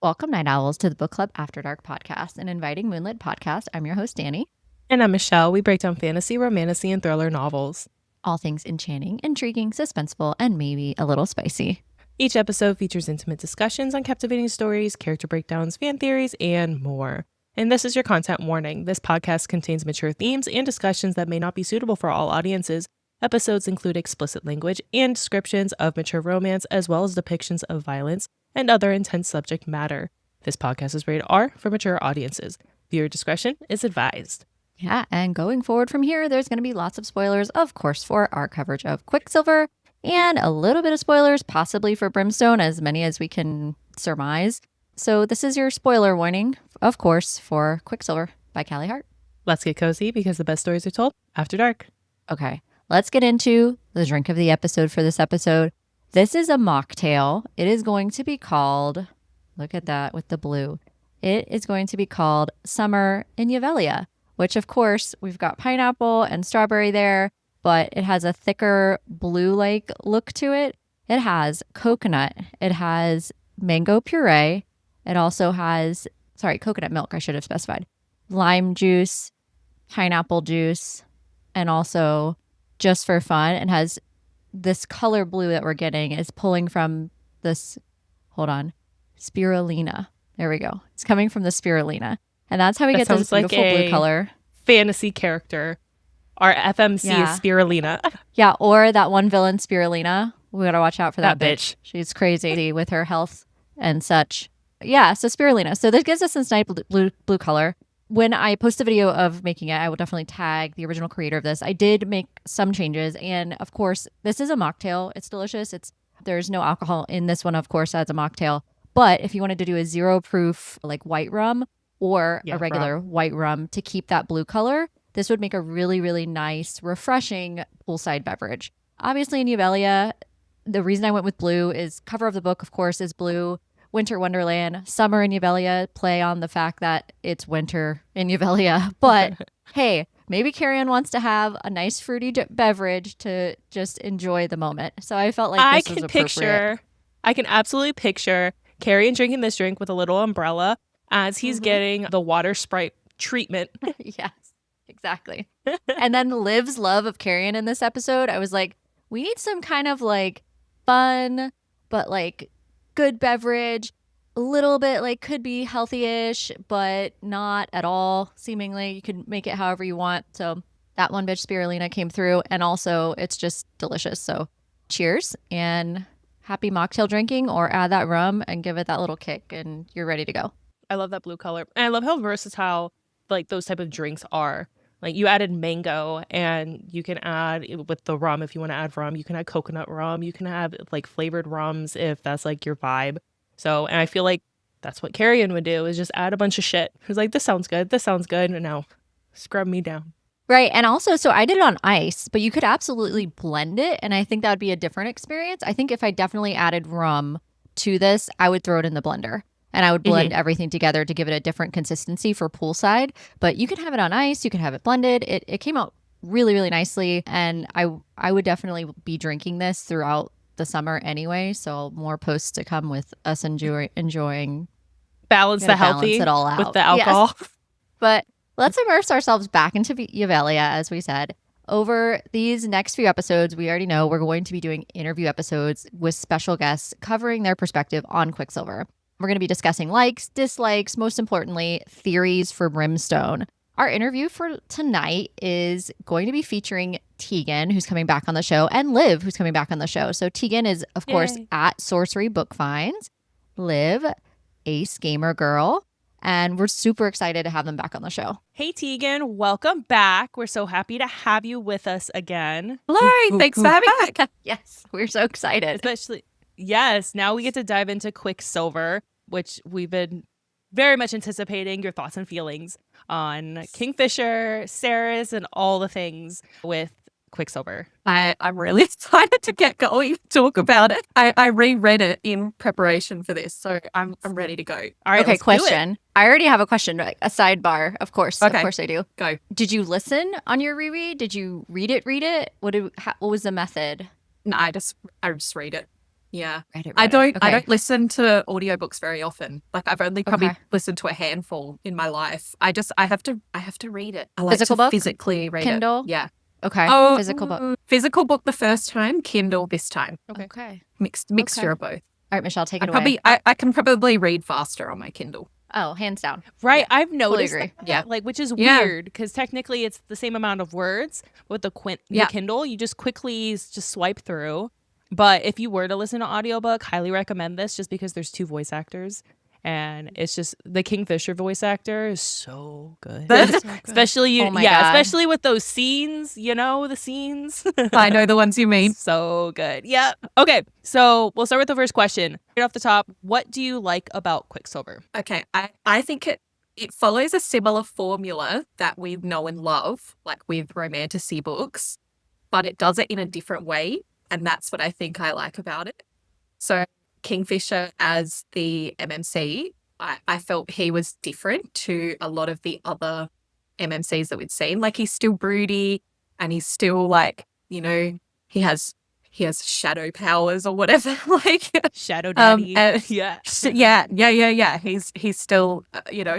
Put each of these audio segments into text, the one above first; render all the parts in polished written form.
Welcome, Night Owls, to the Book Club After Dark podcast, an inviting moonlit podcast. I'm your host, Danny. And I'm Michelle. We break down fantasy, romantasy, and thriller novels. All things enchanting, intriguing, suspenseful, and maybe a little spicy. Each episode features intimate discussions on captivating stories, character breakdowns, fan theories, and more. And this is your content warning. This podcast contains mature themes and discussions that may not be suitable for all audiences. Episodes include explicit language and descriptions of mature romance, as well as depictions of violence and other intense subject matter. This podcast is rated R for mature audiences. Viewer discretion is advised. Yeah, and going forward from here, there's going to be lots of spoilers, of course, for our coverage of Quicksilver, and a little bit of spoilers, possibly for Brimstone, as many as we can surmise. So this is your spoiler warning, of course, for Quicksilver by Callie, Hart. Let's get cozy because the best stories are told after dark. Okay, let's get into the drink of the episode for this episode. This is a mocktail. It is going to be called, look at that with the blue. It is going to be called Summer in Yvelia, which of course we've got pineapple and strawberry there, but it has a thicker blue-like look to it. It has coconut. It has mango puree. It also has, coconut milk, I should have specified. Lime juice, pineapple juice, and also just for fun, it has this color blue that we're getting is pulling from this, spirulina. There we go. It's coming from the spirulina. And that's how we get this beautiful blue color. Fantasy character. Our FMC is spirulina. Yeah, or that one villain, Spirulina. We gotta watch out for that bitch. She's crazy with her health and such. Yeah, so Spirulina. So this gives us this nice blue color. When I post the video of making it, I will definitely tag the original creator of this. I did make some changes, and of course, this is a mocktail. It's delicious. There's no alcohol in this one, of course, as a mocktail. But if you wanted to do a 0 proof like white rum or a regular white rum to keep that blue color, this would make a really, really nice, refreshing poolside beverage. Obviously, in Yvelia, the reason I went with blue is cover of the book, of course, is blue. Winter Wonderland, Summer in Yvelia, play on the fact that it's winter in Yvelia. But hey, maybe Carrie-Anne wants to have a nice fruity beverage to just enjoy the moment. So I felt like this was appropriate. I can absolutely picture Carrie-Anne drinking this drink with a little umbrella as he's getting the water Sprite treatment. Yes, exactly. And then Liv's love of Carrie-Anne in this episode, I was like, we need some kind of like fun, but like good beverage, a little bit like could be healthy-ish, but not at all, seemingly. You can make it however you want. So that one bitch Spirulina came through, and also it's just delicious. So cheers and happy mocktail drinking, or add that rum and give it that little kick and you're ready to go. I love that blue color. And I love how versatile like those type of drinks are. Like you added mango, and you can add with the rum if you want to add rum. You can add coconut rum. You can have like flavored rums if that's like your vibe. So, and I feel like that's what Carrie-Anne would do, is just add a bunch of shit. Who's like, this sounds good. This sounds good. And now scrub me down. Right. And also, so I did it on ice, but you could absolutely blend it. And I think that would be a different experience. I think if I definitely added rum to this, I would throw it in the blender. And I would blend everything together to give it a different consistency for poolside. But you can have it on ice. You can have it blended. It came out really, really nicely. And I would definitely be drinking this throughout the summer anyway. So more posts to come with us enjoying. Balance the healthy it all out with the alcohol. Yes. But let's immerse ourselves back into Yvelia, as we said. Over these next few episodes, we already know we're going to be doing interview episodes with special guests covering their perspective on Quicksilver. We're going to be discussing likes, dislikes, most importantly, theories for Brimstone. Our interview for tonight is going to be featuring Tegan, who's coming back on the show, and Liv, who's coming back on the show. So Tegan is, of course, at Sorcerybookfinds. Liv, Acegamergirl. And we're super excited to have them back on the show. Hey, Tegan, welcome back. We're so happy to have you with us again. Hello, thanks for having me back. Yes, we're so excited. Yes, now we get to dive into Quicksilver, which we've been very much anticipating your thoughts and feelings on Kingfisher, Ceres, and all the things with Quicksilver. I'm really excited to get going, talk about it. I reread it in preparation for this, so I'm ready to go. All right, okay, question. I already have a question, a sidebar, of course. Okay. Of course I do. Go. Did you listen on your reread? Did you read it? What was the method? No, I just read it. Yeah. Read it. I don't Okay. listen to audiobooks very often. Like I've only probably Okay. listened to a handful in my life. I have to read it. I like Physical to book? physically read Kindle? it. Yeah. Okay. Oh, Physical book. physical book the first time, Kindle this time. Okay. Mixture of both. All right, Michelle, take I it probably away. I can probably read faster on my Kindle. Oh, hands down. Right. Yeah, I've noticed agree. that, Yeah. like, which is Yeah. weird because technically it's the same amount of words. With the Yeah. Kindle, you just quickly just swipe through. But if you were to listen to audiobook, highly recommend this just because there's 2 voice actors. And it's just the Kingfisher voice actor is so good. Especially Oh my God. especially with those scenes, the scenes. I know the ones you mean. So good. Yeah. Okay. So we'll start with the first question. Right off the top, what do you like about Quicksilver? Okay, I think it follows a similar formula that we know and love, like with romantasy books, but it does it in a different way. And that's what I think I like about it. So Kingfisher as the MMC, I felt he was different to a lot of the other MMCs that we'd seen. Like he's still broody and he's still like, he has shadow powers or whatever. Like Shadow Daddy. yeah. Yeah. He's still,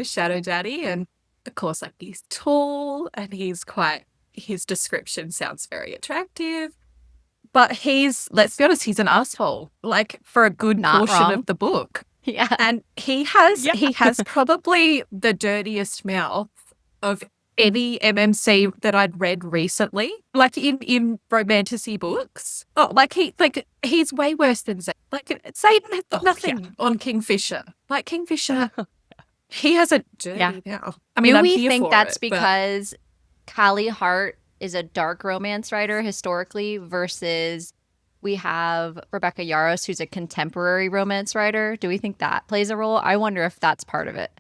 Shadow Daddy. And of course, like he's tall and his description sounds very attractive. But let's be honest, he's an asshole, like for a good Not portion wrong. of the book. Yeah. And he has probably the dirtiest mouth of any MMC that I'd read recently, like in romantasy books. Oh, he's way worse than Zayden. Like Zayden had nothing on Kingfisher. Like Kingfisher, he has a dirty mouth. I mean, Do I'm we here think for that's it, but- because Callie Hart is a dark romance writer historically versus we have Rebecca Yarros, who's a contemporary romance writer? Do we think that plays a role? I wonder if that's part of it.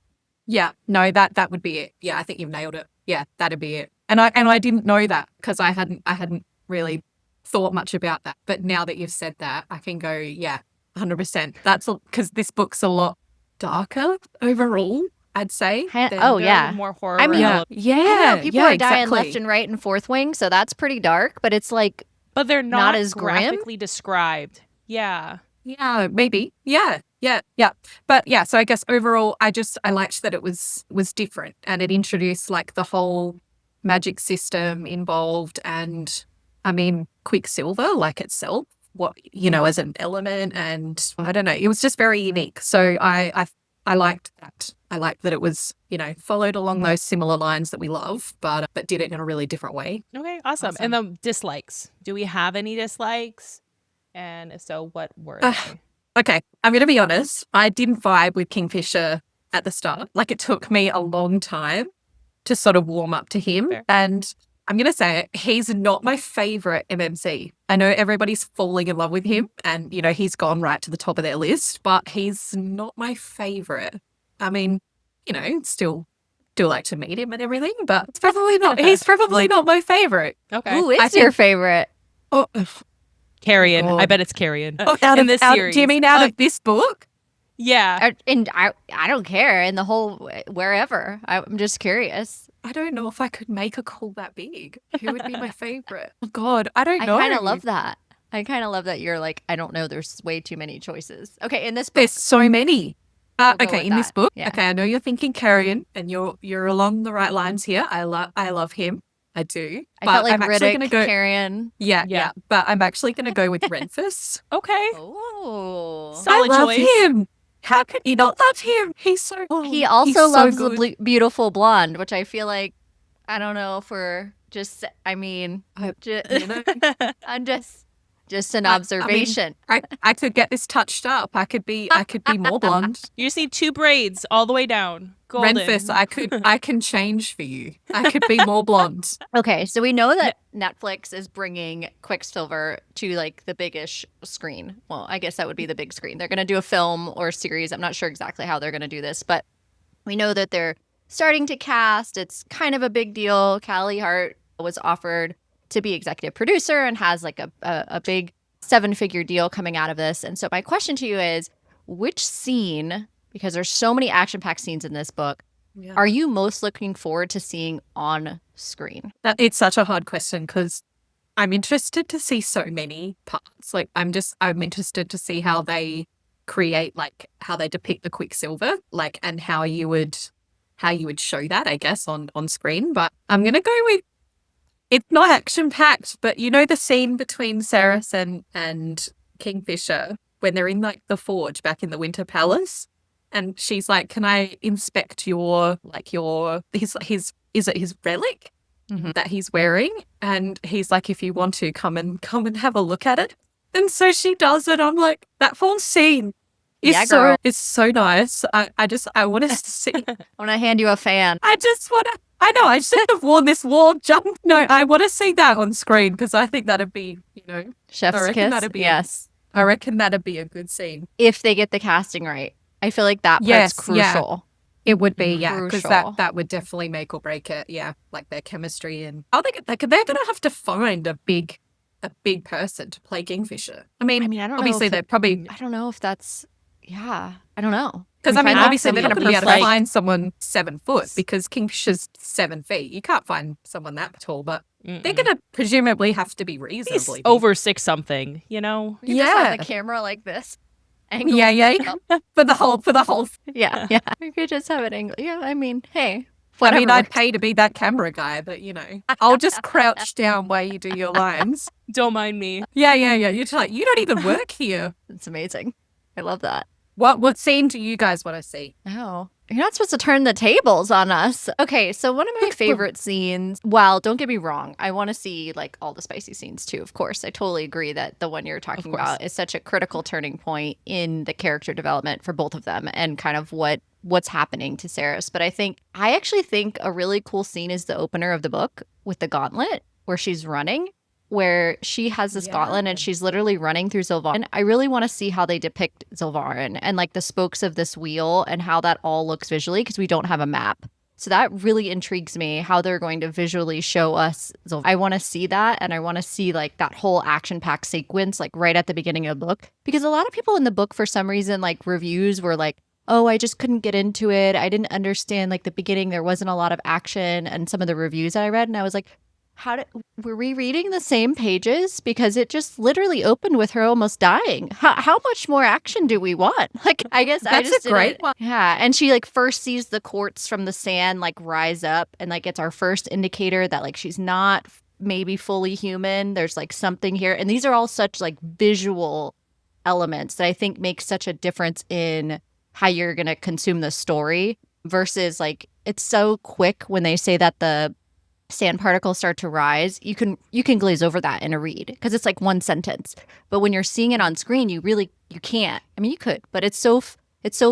Yeah, no, that would be it. Yeah, I think you've nailed it. Yeah, that'd be it. And I didn't know that because I hadn't really thought much about that. But now that you've said that, I can go, yeah, 100%. That's because this book's a lot darker overall, I'd say. Oh, yeah. More horror. I mean, element. Yeah. I don't know, people are dying exactly. left and right in Fourth Wing, so that's pretty dark, but it's like But they're not not as grim? graphically described. Yeah. Yeah, maybe. Yeah. But yeah, so I guess overall, I liked that it was different and it introduced like the whole magic system involved and I mean, Quicksilver like itself, as an element and I don't know, it was just very unique. So I liked that. I liked that it was, followed along those similar lines that we love, but did it in a really different way. Okay, awesome. And the dislikes. Do we have any dislikes? And if so, what were they? Okay, I'm going to be honest. I didn't vibe with Kingfisher at the start. Like it took me a long time to sort of warm up to him. Fair. And I'm going to say it, he's not my favorite MMC. I know everybody's falling in love with him and, he's gone right to the top of their list, but he's not my favorite. I mean, still like to meet him and everything, but it's probably not. He's probably not my favorite. Okay. who is I your think- favorite? Oh, Carrion. God. I bet it's Carrion. in this Do series. you mean out of this book? Yeah. And I don't care in the whole wherever. I'm just curious. I don't know if I could make a call that big. Who would be my favorite? Oh God, I don't I know. kind of love that. I kind of love that you're like, I don't know. There's way too many choices. Okay, in this book, There's so many. We'll go Okay, with in this that. book. Yeah. Okay, I know you're thinking Carrion, and you're along the right lines here. I love him. I do. I felt like I'm actually Riddick, gonna go. Carrion. Yeah. But I'm actually gonna go with Renfus. Okay. Oh, Solid I love choice. him. How could you not love him? He's so. he he's also so loves good. the beautiful blonde, which I feel like I don't know if we're just. I mean, I'm just an observation. I could get this touched up. I could be more blonde. You just need 2 braids all the way down. Golden. Renfus, I can change for you. I could be more blonde. Okay, so we know that Netflix is bringing Quicksilver to like the biggish screen. Well, I guess that would be the big screen. They're going to do a film or a series. I'm not sure exactly how they're going to do this, but we know that they're starting to cast. It's kind of a big deal. Callie Hart was offered to be executive producer and has like a big 7-figure deal coming out of this. And so my question to you is, which scene, because there's so many action-packed scenes in this book, are you most looking forward to seeing on screen? It's such a hard question because I'm interested to see so many parts. Like I'm interested to see how they create, like how they depict the Quicksilver, like, and how you would show that, I guess, on screen. But I'm gonna go with, it's not action packed, but you know the scene between Ceres and Kingfisher when they're in like the forge back in the Winter Palace, and she's like, "Can I inspect your his is it his relic that he's wearing?" And he's like, "If you want to come and have a look at it." And so she does it. I'm like, that whole scene is Yeah, girl. it's so nice. I want to see. I want to hand you a fan. I know, I should have worn this wall jump. No, I want to see that on screen because I think that'd be, Chef's I reckon kiss. that'd be Yes. I reckon that'd be a good scene. If they get the casting right. I feel like that part's Yes, yeah. crucial. It would be, yeah, because Crucial. that would definitely make or break it. Yeah, like their chemistry and they're gonna have to find a big person to play Kingfisher. I mean, I don't obviously know. they're probably, I don't know if that's. Yeah, I don't know. because We find obviously some they're kind not of going to be able to perfect- find someone 7 foot because Kingfisher's 7 feet. You can't find someone that tall, but they're going to presumably have to be He's reasonably big. over 6 something, You just have the camera like this. Angled Yeah. up. for the whole. Yeah. We could just have it angled. Yeah, I mean, hey. I Whatever mean, I'd works. pay to be that camera guy, but I'll just crouch down while you do your lines. Don't mind me. Yeah. You're just like, you don't even work here. It's amazing. I love that. What scene do you guys want to see? Oh, you're not supposed to turn the tables on us. Okay, so one of my favorite scenes, well, don't get me wrong, I want to see like all the spicy scenes too, of course. I totally agree that the one you're talking about is such a critical turning point in the character development for both of them and kind of what's happening to Ceres. But I actually think a really cool scene is the opener of the book with the gauntlet where she's running, where she has this gauntlet and she's literally running through Zilvarin. I really want to see how they depict Zilvarin and like the spokes of this wheel and how that all looks visually because we don't have a map. So that really intrigues me how they're going to visually show us Zilvarin. I want to see that, and I want to see like that whole action-packed sequence like right at the beginning of the book, because a lot of people in the book for some reason like reviews were like, oh, I just couldn't get into it. I didn't understand like the beginning. There wasn't a lot of action, and some of the reviews that I read, and I was like, were we reading the same pages? Because it just literally opened with her almost dying. How much more action do we want? Like, I guess That's I just a great one. Yeah, and she like first sees the quartz from the sand like rise up, and like it's our first indicator that like she's not maybe fully human. There's like something here, and these are all such like visual elements that I think make such a difference in how you're gonna consume the story versus like it's so quick when they say that the sand particles start to rise. You can glaze over that in a read because it's like one sentence. But when you're seeing it on screen, you can't. I mean, you could, but it's so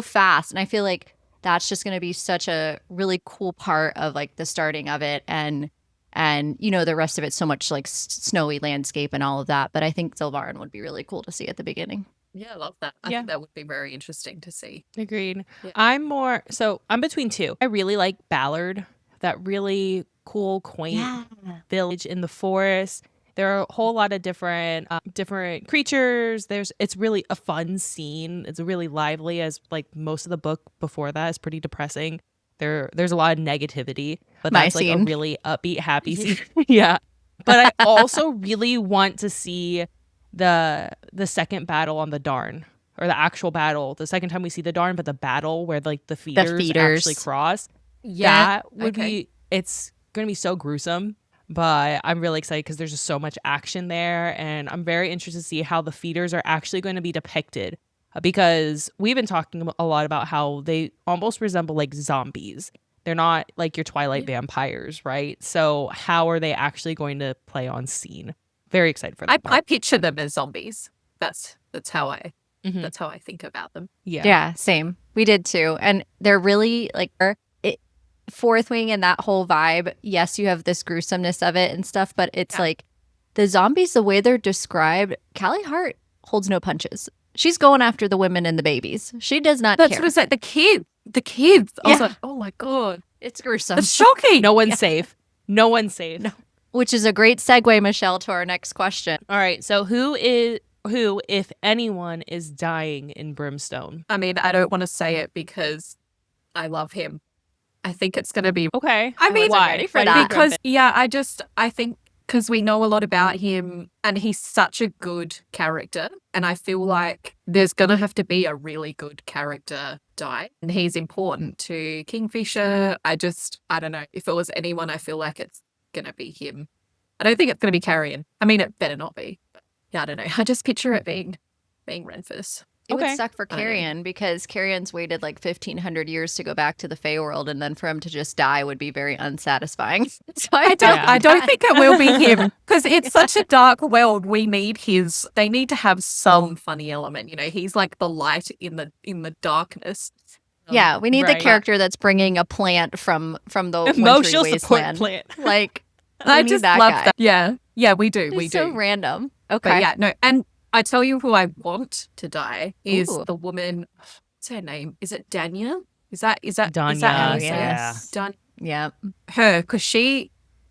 fast, and I feel like that's just going to be such a really cool part of like the starting of it, and the rest of it's so much like snowy landscape and all of that. But I think Zilvarin would be really cool to see at the beginning. Yeah, I love that. I think that would be very interesting to see. Agreed. Yeah. I'm between two. I really like Ballard, that really cool, quaint village in the forest. There are a whole lot of different creatures. It's really a fun scene. It's really lively, as like most of the book before that is pretty depressing. There's a lot of negativity, but that's like a really upbeat, happy scene. Yeah. But I also really want to see the second battle on the Darn, or the actual battle. The second time we see the Darn, but the battle where like the feeders actually cross. Yeah. That would be, it's going to be so gruesome, but I'm really excited because there's just so much action there, and I'm very interested to see how the feeders are actually going to be depicted, because we've been talking a lot about how they almost resemble like zombies. They're not like your Twilight vampires, right? So how are they actually going to play on scene? Very excited for that. I picture them as zombies. That's how I think about them. Yeah, same. We did too, and they're really like Fourth Wing and that whole vibe. Yes, you have this gruesomeness of it and stuff, but it's like the zombies, the way they're described. Callie Hart holds no punches. She's going after the women and the babies. She does not care. That's what I said. The kids. I was like, oh my God. It's gruesome. That's shocking. No one's safe. No one's safe. No. Which is a great segue, Michelle, to our next question. All right. So who, if anyone, is dying in Brimstone? I mean, I don't want to say it because I love him. I think it's going to be okay. I mean, why? Ready for that? Because I think because we know a lot about him and he's such a good character. And I feel like there's going to have to be a really good character die. And he's important to Kingfisher. I don't know. If it was anyone, I feel like it's going to be him. I don't think it's going to be Carrion. I mean, it better not be. But yeah, I don't know. I just picture it being Renfus. It Okay. would suck for I don't know. Carrion because Carrion's waited like 1,500 years to go back to the Feywild, and then for him to just die would be very unsatisfying. So I don't think it will be him because it's such a dark world. They need to have some funny element. You know, he's like the light in the darkness. Yeah, we need Right. the character that's bringing a plant from the wintry Emotional support wasteland. plant. Like, I need just that love guy. that. Yeah, we do. It's We so do. random. But Okay. yeah, no. And I tell you who I want to die is Ooh. the woman. What's her name? Is it Danya? Is that Danya, is that how you say yeah. it? Dan- Yeah. her, because she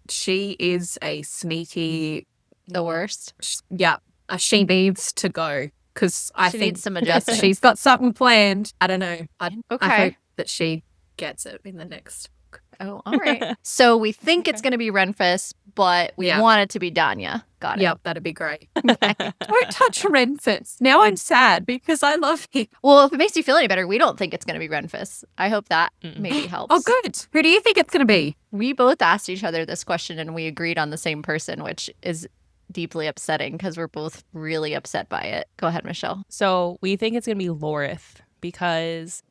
is a sneaky. The worst. Yeah, she needs to go because I She think needs some adjustment. she's got something planned. I don't know. I Okay. hope that she gets it in the next. Oh, all right. So we think it's going to be Renfus, but we Yeah. want it to be Danya. Got it. Yep, that'd be great. Don't touch Renfus. Now I'm sad because I love him. Well, if it makes you feel any better, we don't think it's going to be Renfus. I hope that Mm-mm. maybe helps. Oh, good. Who do you think it's going to be? We both asked each other this question and we agreed on the same person, which is deeply upsetting because we're both really upset by it. Go ahead, Michelle. So we think it's going to be Lorith because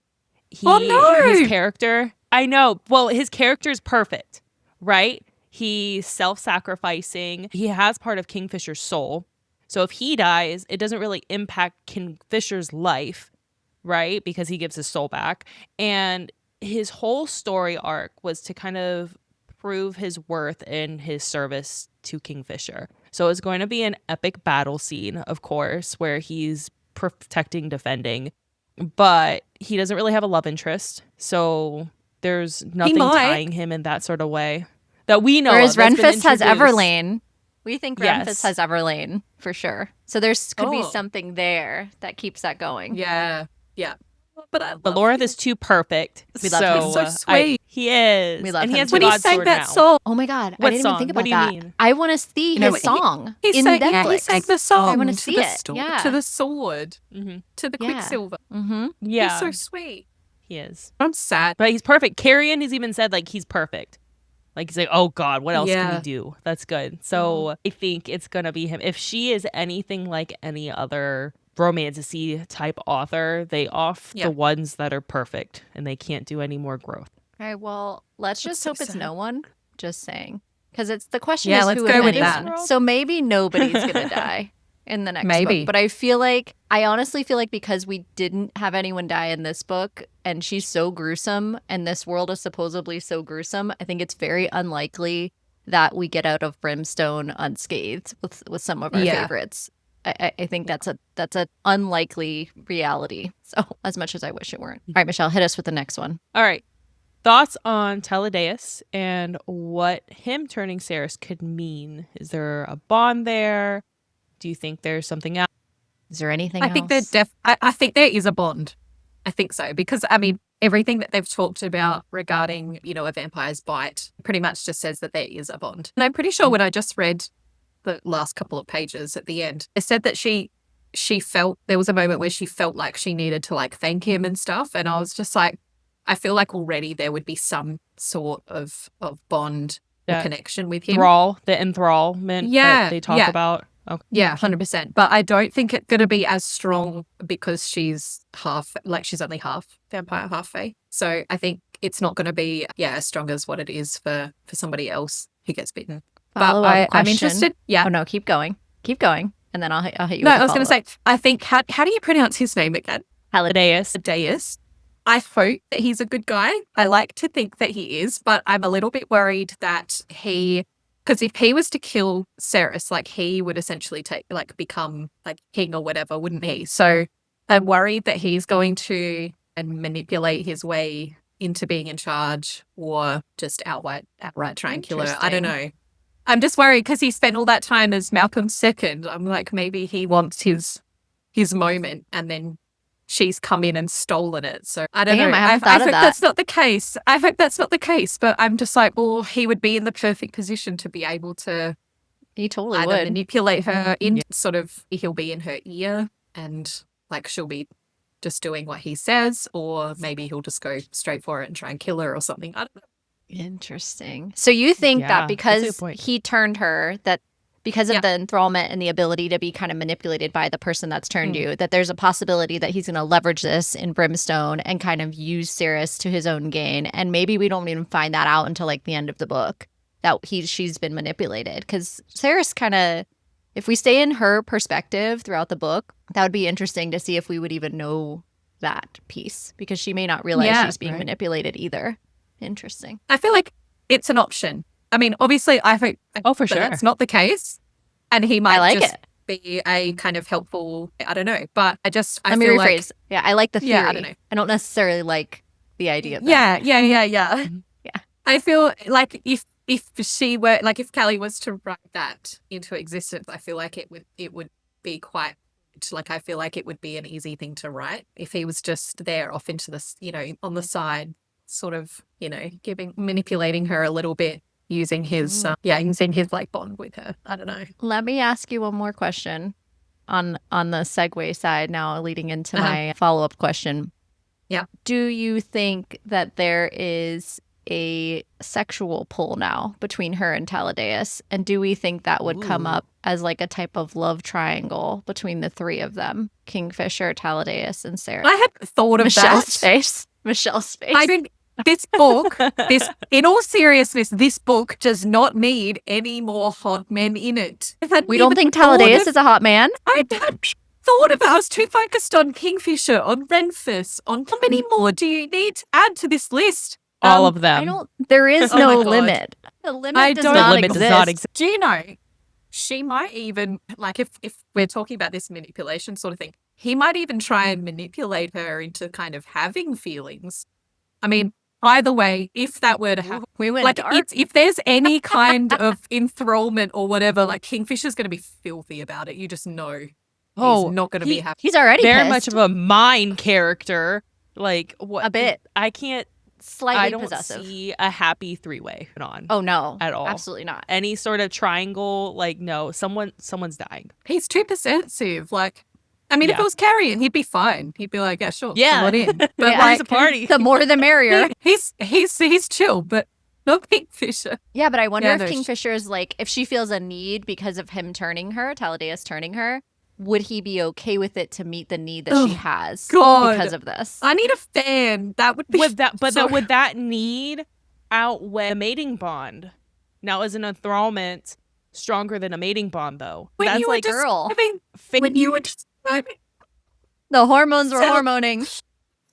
Oh, no! his character, I know. Well, his character is perfect, right? He's self-sacrificing. He has part of Kingfisher's soul. So if he dies, it doesn't really impact Kingfisher's life, right? Because he gives his soul back. And his whole story arc was to kind of prove his worth in his service to Kingfisher. So it's going to be an epic battle scene, of course, where he's protecting, defending, but he doesn't really have a love interest. So there's nothing might. tying him in that sort of way that we know. Whereas of, that's been Renfus has introduced. Everlane. We think Yes. Renfus has Everlane for sure. So there's could be Oh. something there that keeps that going. Yeah. But I love But Lorith him. is too perfect. We love him. He's so sweet. He is. We love and he him has too. When he God's sang sword that now. song, Oh my God. What I didn't song? even think What about do you that. mean? I want to see You know, his song he in sang, Netflix. yeah, he sang the song. I wanna to see the it. Yeah. to the sword, Mm-hmm. to the Yeah. Quicksilver. Mm-hmm. Yeah, He's so sweet. he is. I'm sad. But he's perfect. Carrion has even said like he's perfect. Like he's like, oh God, what else can Yeah. we do? That's good. So I think it's gonna be him. If she is anything like any other romantasy type author, they off Yeah. the ones that are perfect and they can't do any more growth. All right. Well, let's That's just so hope it's sad. no one. Just saying. Because it's the question Yeah, is let's who, go if with anyone. that. So maybe nobody's going to die in the next Maybe. book. But I honestly feel like because we didn't have anyone die in this book and she's so gruesome and this world is supposedly so gruesome, I think it's very unlikely that we get out of Brimstone unscathed with some of our Yeah. favorites. I think that's a unlikely reality. So as much as I wish it weren't. All right, Michelle, hit us with the next one. All right. Thoughts on Taladaius and what him turning Ceres could mean? Is there a bond there? Do you think there's something else? Is there anything I else? think I think there is a bond. I think so because I mean everything that they've talked about regarding a vampire's bite pretty much just says that there is a bond. And I'm pretty sure when I just read the last couple of pages at the end, it said that she felt there was a moment where she felt like she needed to like thank him and stuff, and I was just like, I feel like already there would be some sort of bond or That connection with him. the enthrallment Yeah, that they talk yeah. about? Okay. Yeah, 100%. But I don't think it's going to be as strong because she's only half vampire, half fae. So I think it's not going to be, as strong as what it is for somebody else who gets bitten. Follow-up But I'm question. interested. Yeah. Oh no, keep going, and then I'll hit you. No, with I was going to say, I think, how do you pronounce his name again? Taladaius. Adaptation. I hope that he's a good guy. I like to think that he is, but I'm a little bit worried that because if he was to kill Ceres, like he would essentially become like king or whatever, wouldn't he? So I'm worried that he's going to manipulate his way into being in charge or just outright try and kill her. I don't know. I'm just worried because he spent all that time as Malcolm's second. I'm like, maybe he wants his moment and then she's come in and stolen it. So I don't Damn, know. I haven't I thought of hope that. that's not the case. I hope that's not the case. But I'm just like, well, he would be in the perfect position to be able to He totally either would. manipulate her in sort of, he'll be in her ear and like she'll be just doing what he says, or maybe he'll just go straight for it and try and kill her or something. I don't know. Interesting. So you think Yeah, that that's a because good point. he turned her, that because of Yeah. the enthrallment and the ability to be kind of manipulated by the person that's turned you, that there's a possibility that he's going to leverage this in Brimstone and kind of use Cirrus to his own gain. And maybe we don't even find that out until like the end of the book, that she's been manipulated. Because Cirrus kind of, if we stay in her perspective throughout the book, that would be interesting to see if we would even know that piece, because she may not realize Yeah, she's being right. manipulated either. Interesting. I feel like it's an option. I mean, obviously, I think Oh, for that sure. that's not the case, and he might I like just it. be a kind of helpful. I don't know, but I Let me feel rephrase. Yeah, I like the theory. Yeah, I don't know. I don't necessarily like the idea of that. Yeah. Yeah. I feel like if she were like, if Callie was to write that into existence, I feel like it would be quite, like, I feel like it would be an easy thing to write if he was just there off into this, on the side, sort of, manipulating her a little bit, using his using his like bond with her. I don't know. Let me ask you one more question on the segue side now, leading into my follow-up question. Yeah. Do you think that there is a sexual pull now between her and Taladaius? And do we think that would come up as like a type of love triangle between the three of them? Kingfisher, Taladaius, and Sarah. I had thought of Michelle's that. face. Michelle's face. I think this book, in all seriousness, this book does not need any more hot men in it. We don't think Taladaius is a hot man? I had thought about. I was too focused on Kingfisher, on Renfus, on how many more do you need to add to this list? All of them. I don't. There is Oh no my God. limit. The limit I does don't- not The limit exist. does not exist. Do you know, she might even, like, if we're talking about this manipulation sort of thing, he might even try and manipulate her into kind of having feelings. I mean, either way, if that were to happen, We went like, dark. if there's any kind of enthrallment or whatever, like, Kingfisher's going to be filthy about it. You just know he's not going to be happy. He's already Very pissed. much of a mind character. Like what? A bit. I can't. Slightly I don't possessive. see a happy three-way on. Oh no, At all. Absolutely not. Any sort of triangle, like no, someone's dying. He's too possessive. Like, I mean, if Yeah. it was carrying, he'd be fine. He'd be like, yeah, sure, Yeah. I'm not in. But Yeah. like, He's a party. The more the merrier. he's chill, but not Kingfisher. Yeah, but I wonder Yeah, if no, Kingfisher is like, if she feels a need because of him turning her, Taladaius turning her, would he be okay with it to meet the need that she Oh, has God. because of this? I need a fan. That would be Would that, but so- would that need outweigh a mating bond? Now, is an enthrallment stronger than a mating bond, though? when That's you were like girl. describing, when you were describing, The hormones were So- hormoning.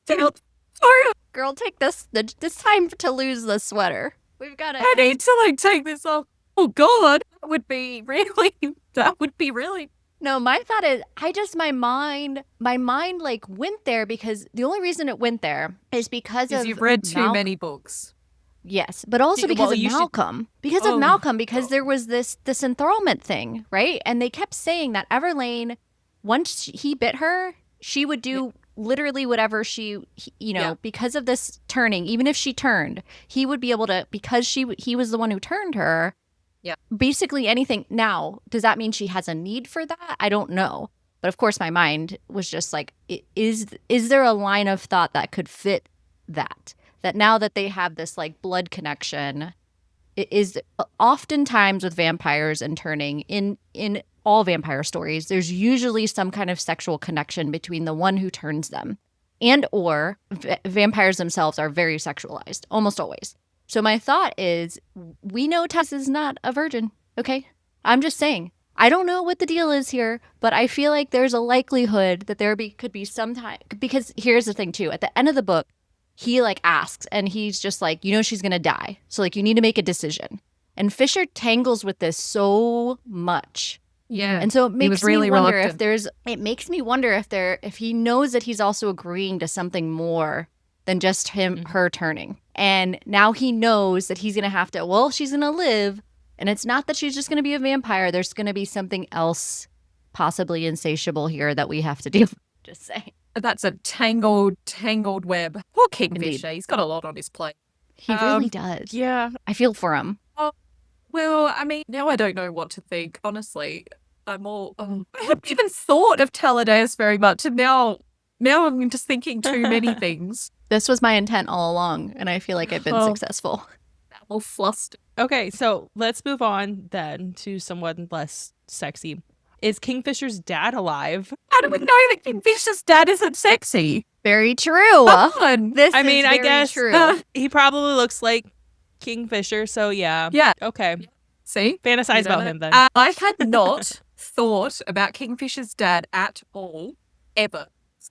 sorry, Girl, take this. It's time to lose the sweater. We've got I it. need to like take this off. Oh God, that would be really. No, my thought is, my mind like went there because the only reason it went there is because Because of you've read too Mal- many books. Yes, but also Yeah, because well, of you should- Malcolm. Because of Oh, Malcolm, because God. there was this enthrallment thing, right? And they kept saying that Everlane, once he bit her, she would do literally whatever Yeah. because of this turning. Even if she turned, he would be able to, because he was the one who turned her. Yeah. Basically anything. Now, does that mean she has a need for that? I don't know. But of course, my mind was just like, is there a line of thought that could fit that? That now that they have this like blood connection, it is oftentimes with vampires and turning in all vampire stories, there's usually some kind of sexual connection between the one who turns them and or vampires themselves are very sexualized, almost always. So my thought is, we know Tess is not a virgin, okay? I'm just saying. I don't know what the deal is here, but I feel like there's a likelihood that could be some time, because here's the thing too. At the end of the book, he like asks and he's just like, she's going to die. So like, you need to make a decision. And Fisher tangles with this so much. Yeah, And so it makes was really me wonder reluctant. if he knows that he's also agreeing to something more than just her turning. And now he knows that he's going to have to, she's going to live. And it's not that she's just going to be a vampire. There's going to be something else possibly insatiable here that we have to deal with. Just saying. That's a tangled web. Poor Kingfisher. He's got a lot on his plate. He really does. Yeah. I feel for him. Well, I mean, now I don't know what to think, honestly. I haven't even thought of Taladaius very much, and now I'm just thinking too many things. This was my intent all along, and I feel like I've been Oh. successful. I'm all flustered. Okay, so let's move on then to someone less sexy. Is Kingfisher's dad alive? How do we know that Kingfisher's dad isn't sexy? Very true. Come on. This I mean, is I very guess true. he probably looks like Kingfisher, so yeah. Yeah. Okay. See? Fantasize You know about that? him then. I had not thought about Kingfisher's dad at all, ever,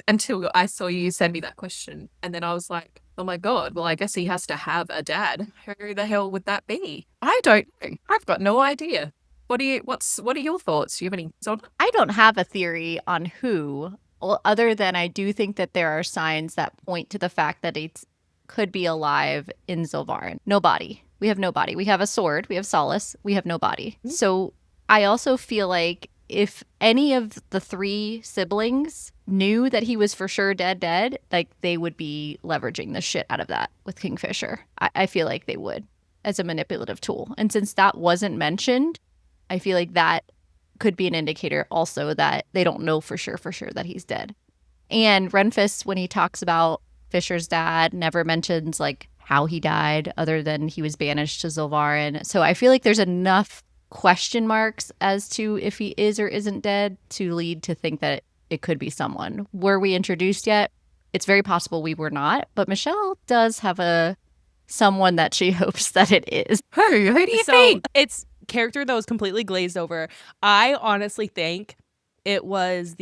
until I saw you send me that question. And then I was like, oh my God, well, I guess he has to have a dad. Who the hell would that be? I don't know. I've got no idea. What are your thoughts? Do you have any thoughts on? I don't have a theory on who, well, other than I do think that there are signs that point to the fact that it could be alive in Zilvarin. No body. We have no body. We have a sword. We have Solace. We have no body. So I also feel like if any of the 3 siblings knew that he was for sure dead, like they would be leveraging the shit out of that with Kingfisher. I feel like they would as a manipulative tool. And since that wasn't mentioned, I feel like that could be an indicator also that they don't know for sure that he's dead. And Renfist, when he talks about Fisher's dad, never mentions like how he died other than he was banished to Zilvarin. So I feel like there's enough question marks as to if he is or isn't dead to lead to think that it could be someone. Were we introduced yet? It's very possible we were not, but Michelle does have someone that she hopes that it is. Who do you So think? it's character that was completely glazed over. I honestly think it was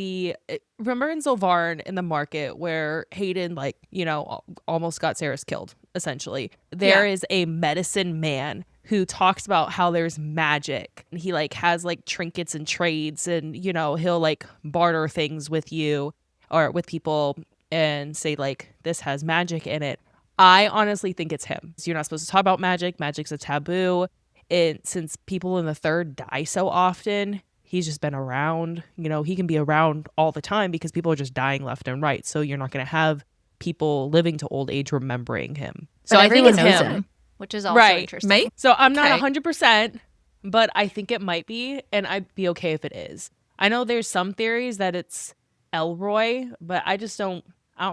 remember in Zilvarin in the market where Hayden, like, you know, almost got Sarah's killed, essentially. There is a medicine man who talks about how there's magic. He like has like trinkets and trades, and, you know, he'll like barter things with you or with people and say like, this has magic in it. I honestly think it's him. So you're not supposed to talk about magic. Magic's a taboo. And since people in the 3rd die so often, he's just been around. You know, he can be around all the time because people are just dying left and right. So you're not going to have people living to old age remembering him. So But I think it's everyone knows him. which is also Right. interesting. Me? So I'm not Okay. 100%, but I think it might be, and I'd be okay if it is. I know there's some theories that it's Elroy, but I don't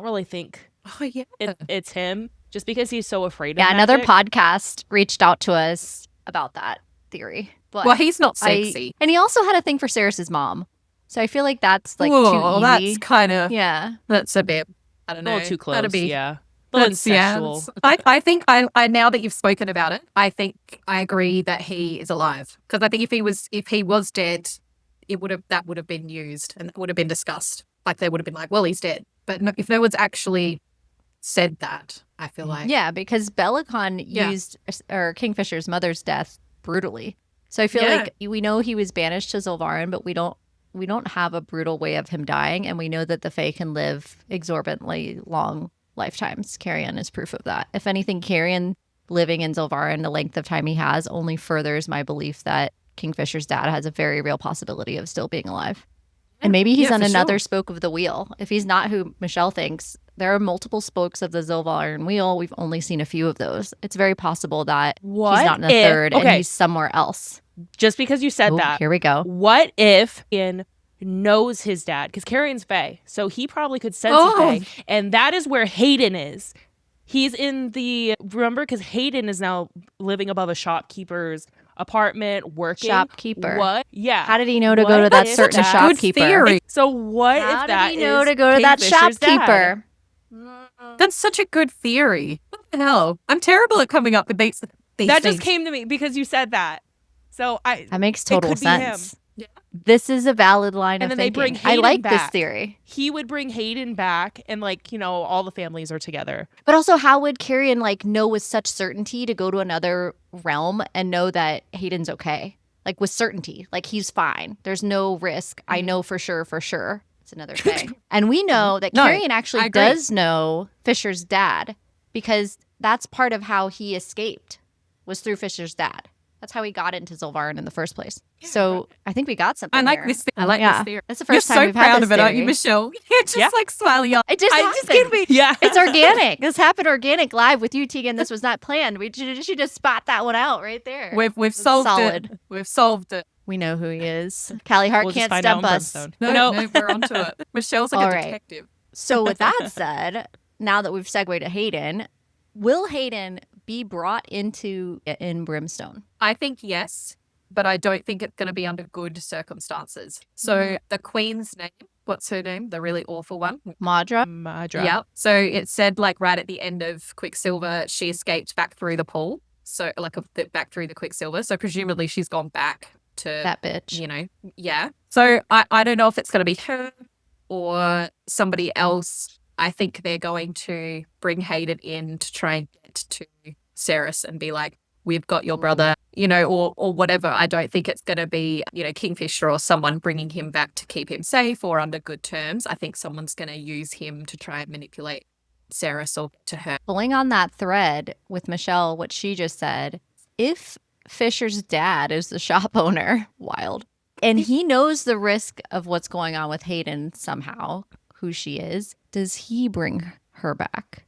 really think Oh, yeah. it's him, just because he's so afraid of Yeah, another magic. podcast reached out to us about that theory. But Well, he's not sexy. and he also had a thing for Ceres's mom. So I feel like that's like Whoa, too easy. that's kind of, Yeah. that's a bit, I don't A know. little too close, That'd be, yeah. A little incestual. I think I now that you've spoken about it, I think I agree that he is alive, because I think if he was dead, that would have been used and that would have been discussed. Like they would have been like, well, he's dead. But no, if no one's actually said that, I feel like Yeah, because Bellicon used or Kingfisher's mother's death brutally. So I feel like we know he was banished to Zilvarin, but we don't have a brutal way of him dying, and we know that the Fae can live exorbitantly long lifetimes. Carrion is proof of that. If anything, Carrion living in Zilvarin the length of time he has only furthers my belief that Kingfisher's dad has a very real possibility of still being alive. And maybe he's Yeah, on for another sure. spoke of the wheel. If he's not who Michelle thinks, there are multiple spokes of the Zilvarin wheel. We've only seen a few of those. It's very possible that he's not in the third and he's somewhere else. Just because you said Oh, that, here we go. what if Ian knows his dad? Because Carrion's Fae, so he probably could sense the Fae, and that is where Hayden is. He's in remember, because Hayden is now living above a shopkeeper's apartment, working. Shopkeeper. What? Yeah. How did he know to go to that if certain that- shopkeeper? Good theory. So what How if that did he know is to go to that Kingfisher's shopkeeper? dad? That's such a good theory. What the hell? I'm terrible at coming up with these That things. just came to me because you said that. So That makes total could be him. sense. Yeah. This is a valid line And of then they thinking. bring I Hayden like this back. theory. He would bring Hayden back, and all the families are together. But also, how would Carrion know with such certainty to go to another realm and know that Hayden's okay? Like with certainty, like he's fine. There's no risk. I know for sure. It's another thing. And we know that No, Carrion I actually agree. does know Fisher's dad because that's part of how he escaped was through Fisher's dad. That's how we got into Zolvarin in the first place. So I think we got something. I like here. this. I like this theory. That's the You're first time so we've had proud this of it, aren't you, theory. Michelle? You're just like smiling. It just just happened. kidding me. Yeah. It's organic. This happened organic live with you, Tegan. This was not planned. We should just spot that one out right there. We've solved solid. it. We've solved it. We know who he is. Callie Hart We'll just can't find out stump in us. Brimstone. No, we're onto it. Michelle's like All a right. detective. So with that said, now that we've segued to Hayden, will Hayden be brought in Brimstone? I think yes, but I don't think it's going to be under good circumstances. So the queen's name, what's her name? The really awful one? Madra? Madra. Yeah. So it said like right at the end of Quicksilver, she escaped back through the pool. So like back through the Quicksilver. So presumably she's gone back to That bitch. you know, yeah. So I don't know if it's going to be her or somebody else. I think they're going to bring Hayden in to try and get to Ceres and be like, we've got your brother, you know, or whatever. I don't think it's going to be, you know, Kingfisher or someone bringing him back to keep him safe or under good terms. I think someone's going to use him to try and manipulate Ceres or to her. Pulling on that thread with Michelle, what she just said, if Fisher's dad is the shop owner, wild, and he knows the risk of what's going on with Hayden somehow, who she is, does he bring her back?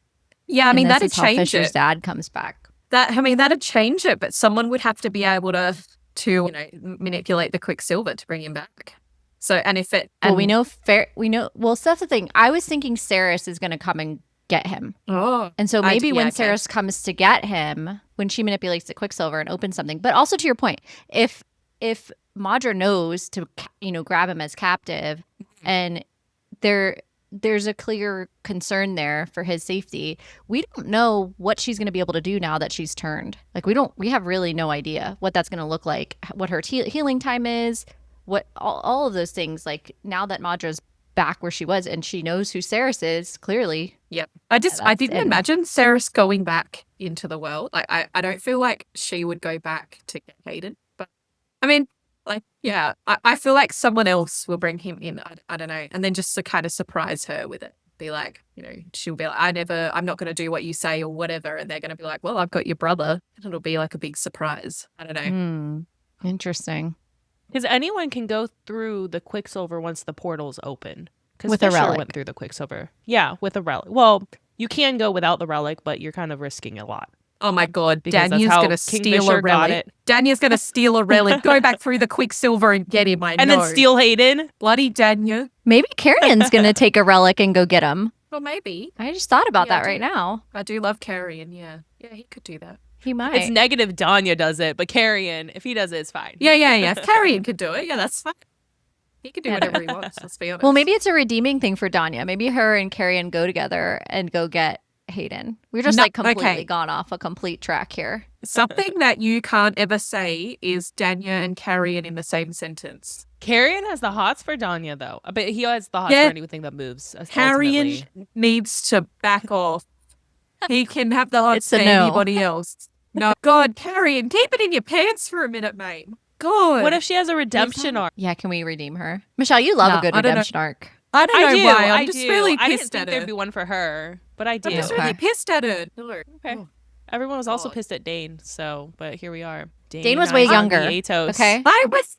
Yeah, I mean, And this that'd is how change Fisher's it. dad comes back. That'd change it, but someone would have to be able to you know, manipulate the Quicksilver to bring him back. So, and if it, Well, we know. Well, so that's the thing. I was thinking Ceres is going to come and get him. Oh, And so maybe when okay. Ceres comes to get him, when she manipulates the Quicksilver and opens something, but also to your point, if Madra knows to, you know, grab him as captive, and there's a clear concern there for his safety, we don't know what she's going to be able to do now that she's turned. Like we have really no idea what that's going to look like, what her healing time is, what all of those things. Like now that Madra's back where she was and she knows who Ceres is, clearly. Yep. I that's didn't it. imagine Ceres going back into the world. Like I don't feel like she would go back to get Hayden. But I mean, like, yeah, I feel like someone else will bring him in. I don't know. And then just to kind of surprise her with it. Be like, you know, she'll be like, I'm not going to do what you say or whatever. And they're going to be like, well, I've got your brother. And it'll be like a big surprise. I don't know. Interesting. Because anyone can go through the Quicksilver once the portal's open. Because With a Fisher relic. went through the Quicksilver. Yeah, with a relic. Well, you can go without the relic, but you're kind of risking a lot. Oh my God, Because that's Danya's how going to steal Kingfisher a got relic. it. Danya's going to steal a relic, go back through the Quicksilver and get him. I And know. then steal Hayden. Bloody Danya. Maybe Carrion's going to take a relic and go get him. Well, maybe. I just thought about Yeah, that right now. I do love Carrion, yeah. Yeah, he could do that. He might. It's negative Danya does it, but Carrion, if he does it, it's fine. Yeah. If Carrion could do it, yeah, that's fine. He could do whatever he wants, let's be honest. Well, maybe it's a redeeming thing for Danya. Maybe her and Carrion go together and go get Hayden. We're just No, like completely okay. gone off a complete track here. Something that you can't ever say is Danya and Carrion in the same sentence. Carrion has the hots for Danya, though. But he has the hots Yeah. for anything that moves. Carrion ultimately. needs to back off. He can have the hots It's for a no. anybody else. No, God, Carrion, keep it in your pants for a minute, mate. God. What if she has a redemption arc? Yeah, can we redeem her? Michelle, you love No, a good I don't know. redemption arc. I don't know I do. why. I'm I just do. really I didn't pissed think at there'd her. be one for her, but I do. I'm just Okay. really pissed at her. No. Okay. Oh. Everyone was also God. pissed at Dane, so but here we are. Dane was way eyes on younger, the Atos. okay? I was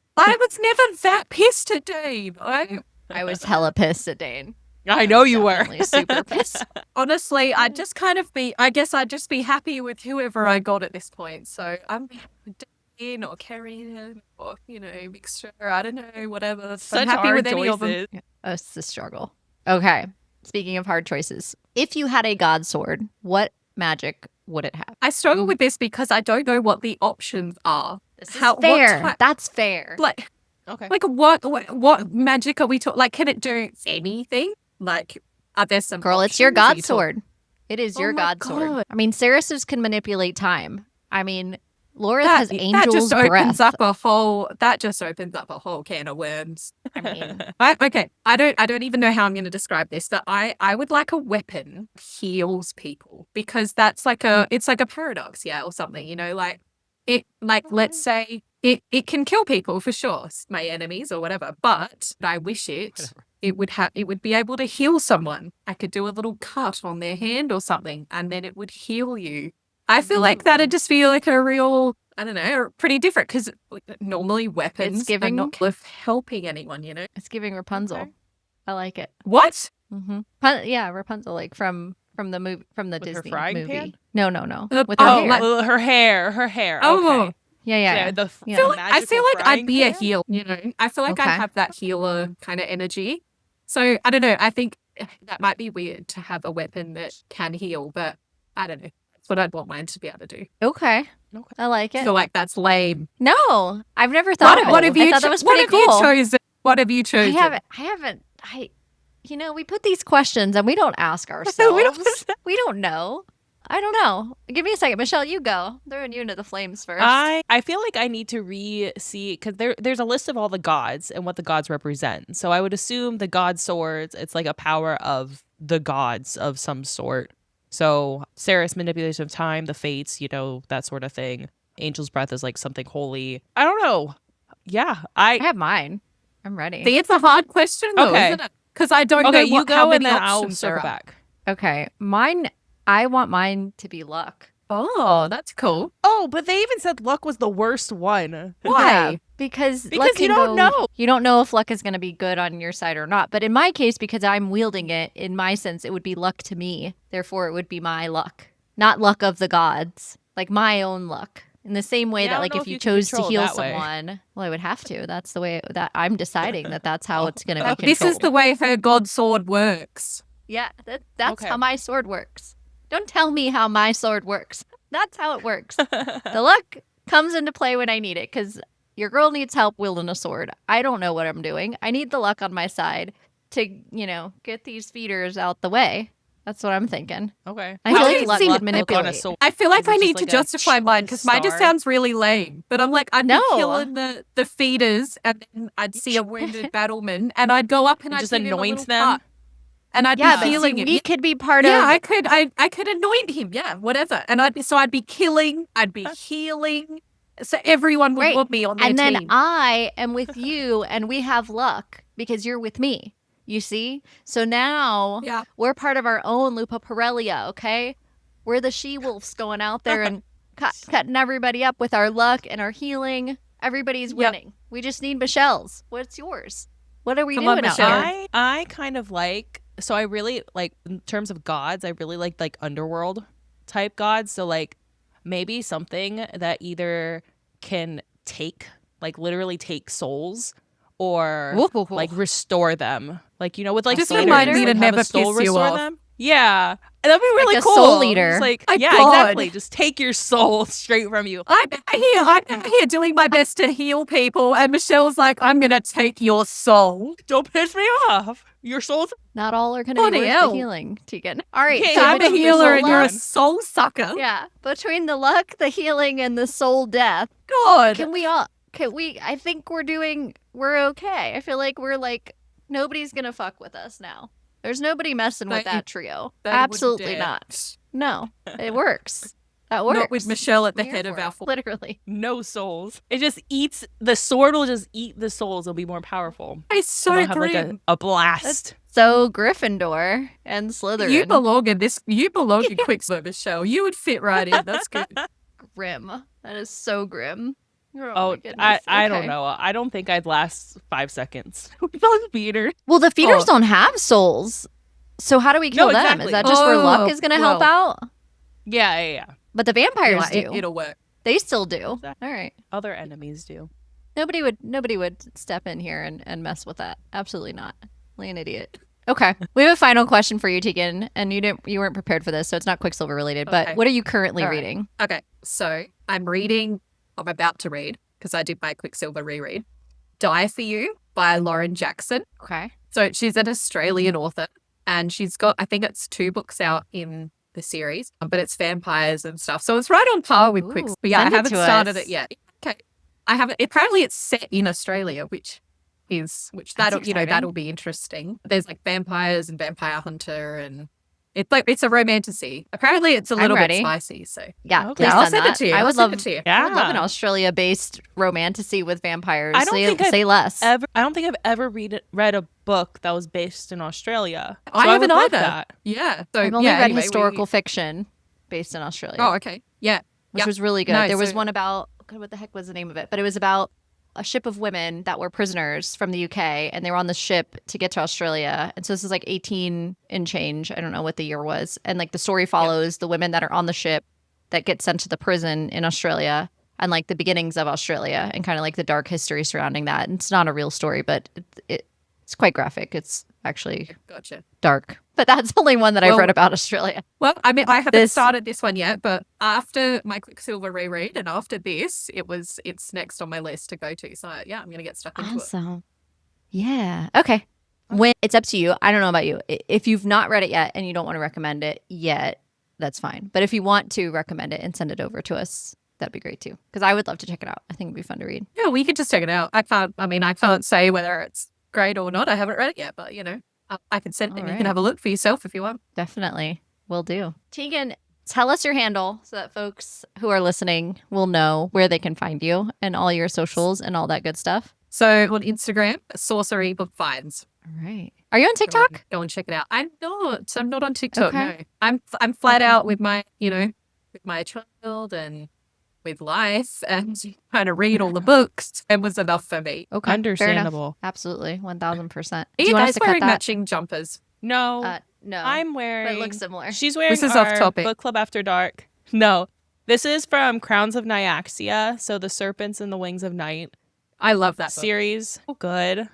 never that pissed at Dane. I was hella pissed at Dane. I know you were. Definitely super pissed. Honestly, I'd just kind of I guess I'd just be happy with whoever I got at this point. So I'm Dane or Carrion or, you know, Mixture. I don't know, whatever. Such I'm happy hard with any of them. choices. It's the struggle. Okay. Speaking of hard choices, if you had a god sword, what magic would it have? I struggle with this because I don't know what the options are. This is what fair. type- That's fair. Like, Okay. what magic are we talking? Like, can it do anything? Like, are there some Girl, it's your options? Are god you talk- sword. It is Oh your my god sword. God. I mean, Ceres's can manipulate time. I mean, Laura That, has that angel's just opens breath. up a whole. That just opens up a whole can of worms. I mean, Okay, I don't even know how I'm going to describe this, but I would like a weapon that heals people because that's like it's like a paradox, yeah, or something, you know, like it, like let's say it can kill people for sure, my enemies or whatever, but I wish it would be able to heal someone. I could do a little cut on their hand or something, and then it would heal you. I feel like that'd just be like a real I don't know, are pretty different because normally weapons giving- are not worth helping anyone, you know? It's giving Rapunzel. Okay. I like it. What? Mm-hmm. Yeah, Rapunzel, like from the movie, from the With her Disney frying movie. pan? No. With her Oh, hair. like- Well, her hair. Oh. Okay. Yeah. The Yeah. I feel like I'd be a heel. heel, you know? I feel like Okay. I'd have that healer kind of energy. So I don't know. I think that might be weird to have a weapon that can heal, but I don't know. That's what I'd want mine to be able to do. Okay. Okay. I like I it. feel like that's lame. No, I've never thought of it. What have you I thought that was what pretty have cool. you chosen? What have you I chosen? haven't. We put these questions and we don't ask ourselves. We don't- We don't know. I don't know. Give me a second. Michelle, you go. Throwing you into the flames first. I feel like I need to re-see because there's a list of all the gods and what the gods represent. So I would assume the god swords, it's like a power of the gods of some sort. So Ceres, manipulation of time, the fates, that sort of thing. Angel's breath is like something holy. I don't know. Yeah, I have mine. I'm ready. See, it's a hard question though, Okay. isn't it? Because I don't okay. know You how go many and then I'll options there circle are. back. Okay. Mine, I want mine to be luck. Oh, that's cool. Oh, but they even said luck was the worst one. Why? Yeah, because Because luck you can don't go- know. You don't know if luck is going to be good on your side or not. But in my case, because I'm wielding it, in my sense, it would be luck to me. Therefore, it would be my luck, not luck of the gods, like my own luck. In the same way Yeah, I that, don't like, know if if you you can chose to control it heal that way. someone, well, I would have to. That's the way that I'm deciding that's how it's going to be controlled. This is the way her god sword works. Yeah, that's Okay. how my sword works. Don't tell me how my sword works. That's how it works. The luck comes into play when I need it because your girl needs help wielding a sword. I don't know what I'm doing. I need the luck on my side to, get these feeders out the way. That's what I'm thinking. Okay. I feel How like do you luck see would luck on a manipulate. sword? I feel like Is it I just need like to a justify mine because mine just star? sounds really lame. But I'm like, I'd No. be killing the feeders and then I'd see a wounded battleman and I'd go up and It I'd just give him a anoint little them? cut. And I'd Yeah, be but see, healing him. we could be part Yeah, of. I could anoint him. Yeah, whatever. And I'd be killing. I'd be healing. So everyone would Right. want me on their And then team. I am with you, and we have luck because you're with me. You see? So now Yeah. we're part of our own Lupoparelia, okay? We're the she-wolves going out there and cutting everybody up with our luck and our healing. Everybody's Yep. winning. We just need Michelle's. What's yours? What are we Come on, doing out Michelle. here? I kind of like, so I really like, in terms of gods, I really like underworld type gods. So like maybe something that either can like literally take souls or Ooh. like restore them. Like, with like Just soul remind eaters, me to like, have a never soul piss you restore off. them. Yeah. And that'd be really a cool. soul eater. Just like, My yeah, God. exactly. Just take your soul straight from you. I'm here doing my best to heal people. And Michelle's like, I'm going to take your soul. Don't piss me off. Your soul's Not all are going to be Bloody worth hell. the healing, Tegan. All right. Okay, So so I'm a between your healer soul and you're a on. soul sucker. yeah, between the luck, the healing, and the soul death, God. I think we're okay. I feel like we're like, nobody's gonna fuck with us now. There's nobody messing with They- that trio. They wouldn't Absolutely dare. not. No, it works. That works. Not with Michelle at the I'm here head of for our it. force. Literally. no souls. It just eats, the sword will just eat the souls. It'll be more powerful. It's so They'll have like grim. a blast. So Gryffindor and Slytherin. You belong in this. You belong in Quicksilver, Michelle. You would fit right in. That's good. grim. That is so grim. Oh, my goodness. I don't Okay. know. I don't think I'd last 5 seconds. Those beaters. Well, the feeders Oh. don't have souls. So how do we kill No, them? exactly. Is that just where luck is going to help well. out? Yeah. But the vampires Like, do. it'll work. They still do. All Exactly. right. Other enemies do. Nobody would step in here and mess with that. Absolutely not. Like an idiot. Okay. We have a final question for you, Tegan, and you weren't prepared for this, so it's not Quicksilver related. But Okay. what are you currently All right. reading? Okay, so I'm about to read, because I did my Quicksilver reread, Die For You by Lauren Jackson. Okay. So she's an Australian author, and she's got, I think it's 2 books out in the series, but it's vampires and stuff. So it's right on par with Ooh, Quicksilver. But yeah, I send it haven't to started us. it yet. Okay. I haven't, apparently it's set in Australia, which that'll, exciting. that'll be interesting. There's like vampires and vampire hunter, and it's a romantasy. Apparently it's a I'm little bit ready. spicy, so. Yeah. Okay. Please I'll send send it that. to you. I I'll would send love. it to you. I would love an Yeah. Australia-based romantasy with vampires. I don't think I've say less. I don't think I've ever read a book that was based in Australia. So I haven't would love either. that. Yeah. So I've only yeah, read anyway, historical fiction based in Australia. Oh, okay. Yeah. which Yep. was really good. No, there was so- one about God, what the heck was the name of it? But it was about a ship of women that were prisoners from the UK, and they were on the ship to get to Australia. And so this is like 18 and change. I don't know what the year was. And like the story follows the women that are on the ship that get sent to the prison in Australia, and like the beginnings of Australia, and kind of like the dark history surrounding that. And it's not a real story, but it's quite graphic. It's actually dark. But that's the only one that I've read about Australia. Well, I mean, I haven't started this one yet, but after my Quicksilver reread and after this, it's next on my list to go to. So yeah, I'm going to get stuck into it. Awesome. Yeah. Okay. When it's up to you. I don't know about you. If you've not read it yet and you don't want to recommend it yet, that's fine. But if you want to recommend it and send it over to us, that'd be great too. Because I would love to check it out. I think it'd be fun to read. Yeah, we could just check it out. I can't say whether it's great or not. I haven't read it yet, but I can send it and you can have a look for yourself if you want. Definitely. Will do. Tegan, tell us your handle so that folks who are listening will know where they can find you and all your socials and all that good stuff. So on Instagram, Sorcerybookfinds. All right. Are you on TikTok? Go and check it out. I'm not on TikTok. Okay. No. I'm flat out with my, with my child and with life and trying to read all the books. It was enough for me. Okay. Understandable. Absolutely. 1000%. Are you guys wearing matching jumpers? No. No. I'm wearing. But it looks similar. She's wearing this is our off topic. Book Club After Dark. No. This is from Crowns of Nyaxia. So the Serpents and the Wings of Night. I love that series. Oh, good.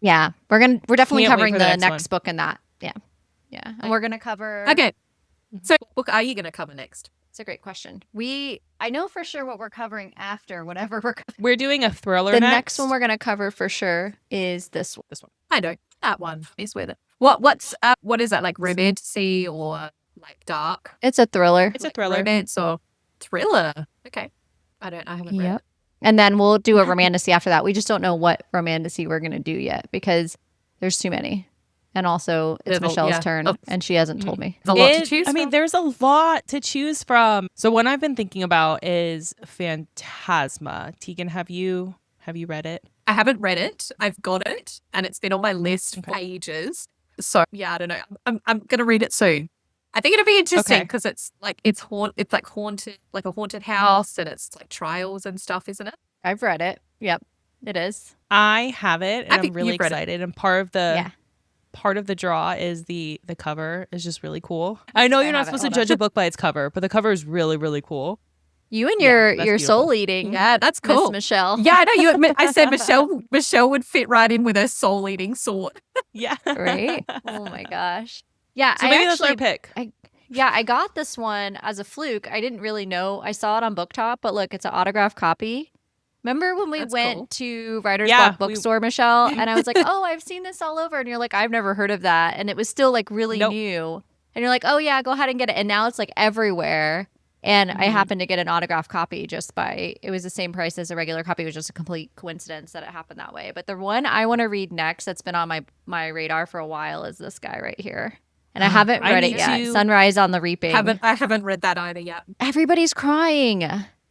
Yeah. We're definitely Can't covering wait the for the next book in that. Yeah. Yeah. And we're gonna cover. Okay. So what book are you gonna cover next? It's a great question. I know for sure what we're covering after whatever we're covering. We're doing a thriller The next. next one we're going to cover for sure is this one. I know. That one is with it. What is that, like romantasy or like dark? It's a thriller. It's a thriller. Romance or thriller. Okay. I haven't read it. And then we'll do a romantasy after that. We just don't know what romantasy we're going to do yet because there's too many. And also, it's Michelle's turn, and she hasn't told me. There's a lot to choose from. There's a lot to choose from. So one I've been thinking about is Phantasma. Tegan, have you read it? I haven't read it. I've got it, and it's been on my list for ages. So yeah, I don't know. I'm gonna read it soon. I think it'll be interesting because it's like haunted, like a haunted house, and it's like trials and stuff, isn't it? I've read it. Yep, it is. I have it, and I'm really excited. And part of the draw is the cover is just really cool. I know you're not supposed to judge a book by its cover, but the cover is really, really cool. You and your soul eating. Yeah, that's cool. Miss Michelle. Yeah, I know. I said Michelle would fit right in with her soul eating sword. Yeah. Right? Oh my gosh. Yeah. So maybe that's our pick. I got this one as a fluke. I didn't really know. I saw it on BookTop, but look, it's an autographed copy. Remember when we went to Writer's Block Bookstore, Michelle? And I was like, oh, I've seen this all over. And you're like, I've never heard of that. And it was still like really new. And you're like, oh yeah, go ahead and get it. And now it's like everywhere. And I happened to get an autographed copy it was the same price as a regular copy. It was just a complete coincidence that it happened that way. But the one I want to read next that's been on my radar for a while is this guy right here. And I haven't read it yet. Sunrise on the Reaping. I haven't read that either yet. Everybody's crying.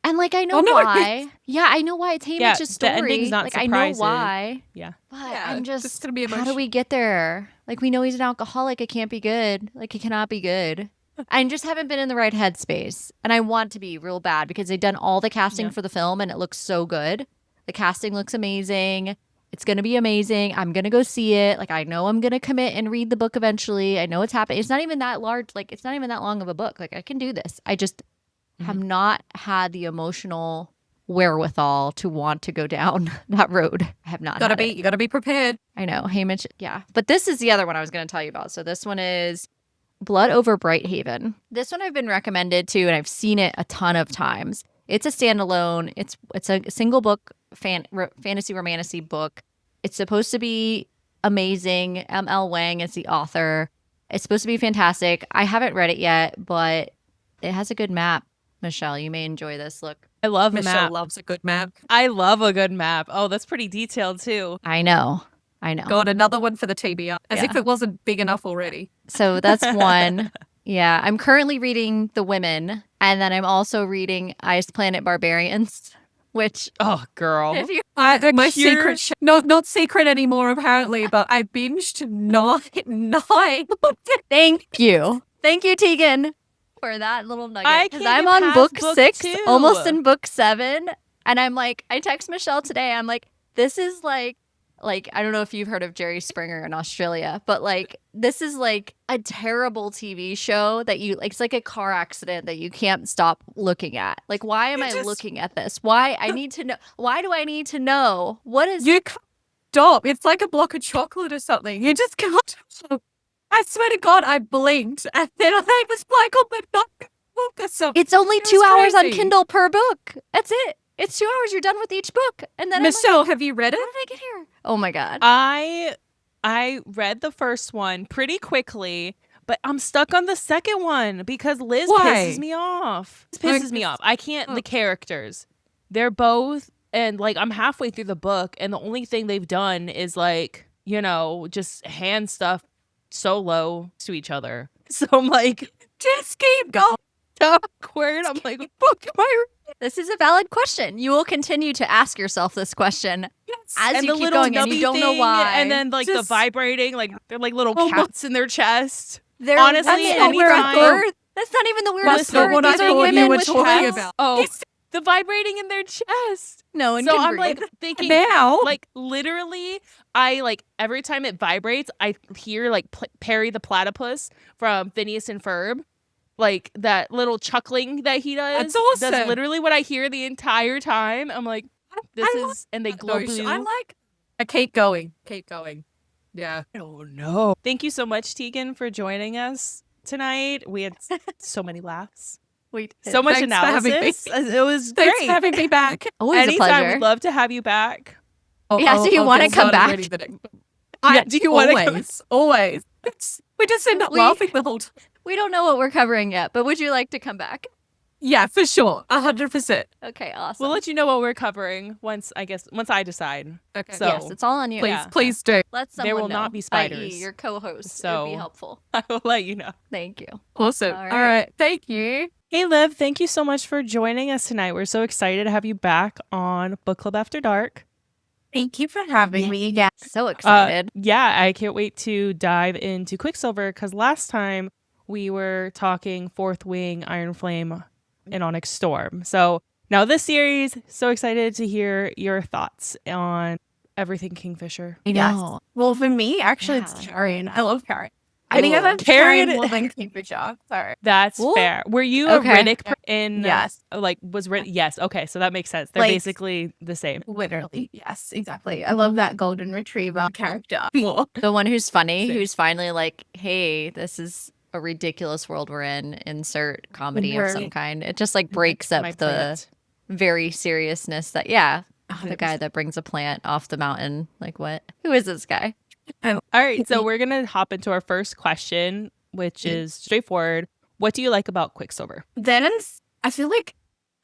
And like I know why. Yeah, I know why. It's Haymitch's story. The ending's not surprising. I know why. Yeah. But I'm just gonna be how do we get there? Like we know he's an alcoholic. It can't be good. Like it cannot be good. I just haven't been in the right headspace. And I want to be real bad because they've done all the casting for the film and it looks so good. The casting looks amazing. It's going to be amazing. I'm going to go see it. Like, I know I'm going to commit and read the book eventually. I know it's happening. It's not even that large. Like, it's not even that long of a book. Like, I can do this. I just have not had the emotional wherewithal to want to go down that road. I have not. You gotta be prepared. I know. Haymitch. Yeah. But this is the other one I was going to tell you about. So this one is Blood Over Brighthaven. This one I've been recommended to, and I've seen it a ton of times. It's a standalone. It's a single book fantasy romantasy book. It's supposed to be amazing. M.L. Wang is the author. It's supposed to be fantastic. I haven't read it yet, but it has a good map. Michelle, you may enjoy this. Look. I love Michelle map. loves a good map. I love a good map. Oh, that's pretty detailed too. I know. Got another one for the TBR. As if it wasn't big enough already. So that's one. Yeah. I'm currently reading The Women. And then I'm also reading Ice Planet Barbarians, which... Oh, girl. My secret... not secret anymore, apparently, but I binged nine. Thank you. Thank you, Tegan. for that little I nugget. Because can't I'm get on past book book 6, 2. almost in book 7. And I'm like, I text Michelle today. I'm like, this is like I don't know if you've heard of Jerry Springer in Australia, but like this is like a terrible TV show that you like. It's like a car accident that you can't stop looking at. Like, why am I looking at this? Why I need to know? Why do I need to know? What is You can't stop. It's like a block of chocolate or something. You just can't stop. I swear to God, I blinked and then I was like, oh my God, book or something. It's only It was 2 hours on crazy. Kindle per book. That's it. It's 2 hours. You're done with each book, and then I'm like, Michelle, have you read it? how did I get here? Oh my God. I read the first one pretty quickly, but I'm stuck on the second one because Liz Why? pisses me off. Liz pisses me off. I can't. The characters, they're both, and like I'm halfway through the book, and the only thing they've done is like, you know, just hand stuff solo to each other. So I'm like, Just keep going. awkward. I'm like, fuck am I? This is a valid question. You will continue to ask yourself this question Yes. as And you the keep little going, and you nubby don't know thing, why. and then like the Just- vibrating, like they're like little Oh my- cats in their chest. They're honestly, women that's not where I with thought- birth. That's not even the weirdest That's not part. what I These are thought you women were with talking children. about. Oh, It's the vibrating in their chest. No one So can I'm breathe. like thinking, now. like literally, I like every time it vibrates, I hear like Perry the platypus from Phineas and Ferb, like that little chuckling that he does. That's awesome. That's literally what I hear the entire time. I'm like, this I is, and they glow blue. I like. I keep going. Keep going. Yeah. Oh no! Thank you so much, Tegan, for joining us tonight. We had so many laughs, Wait, so much Thanks for having me. analysis. It was Thanks great. for having me back. always a Anytime, pleasure. we'd love to have you back. Yeah, so you wanna get come started back? reading the next book. Yeah, do you wanna come- Always. We just end up We- laughing the whole time. We don't know what we're covering yet, but would you like to come back? Yeah, for sure. 100%. Okay, awesome. We'll let you know what we're covering once I decide. Okay. So yes, it's all on you. Please, yeah. please do. Let someone There will know, not be i.e. spiders. your co-host. It So- would be helpful. I will let you know. Thank you. Awesome. All All right. right. Thank you. Hey, Liv, thank you so much for joining us tonight. We're so excited to have you back on Book Club After Dark. Thank you for having me again. So excited. Yeah, I can't wait to dive into Quicksilver because last time we were talking Fourth Wing, Iron Flame, and Onyx Storm. So now this series, so excited to hear your thoughts on everything Kingfisher. I Yes. know. Well, for me, actually, Yeah. it's Carrion. I love Carrion. I think I Ooh. love Carrion- Carrion more than Kingfisher. Sorry. That's Ooh. fair. Were you Okay. a Riddick in? Yes. Like was Riddick? Yes. Okay, so that makes sense. They're Like- basically the same. Literally. Yes, exactly. I love that golden retriever character more. The one who's funny, Same. who's finally like, hey, this is a ridiculous world we're in. Insert comedy of some Right. kind. It just like breaks up My the plant. very seriousness that, the guy that brings a plant off the mountain. Like, what? Who is this guy? All right, so we're gonna hop into our first question, which is straightforward. What do you like about Quicksilver? Then I feel like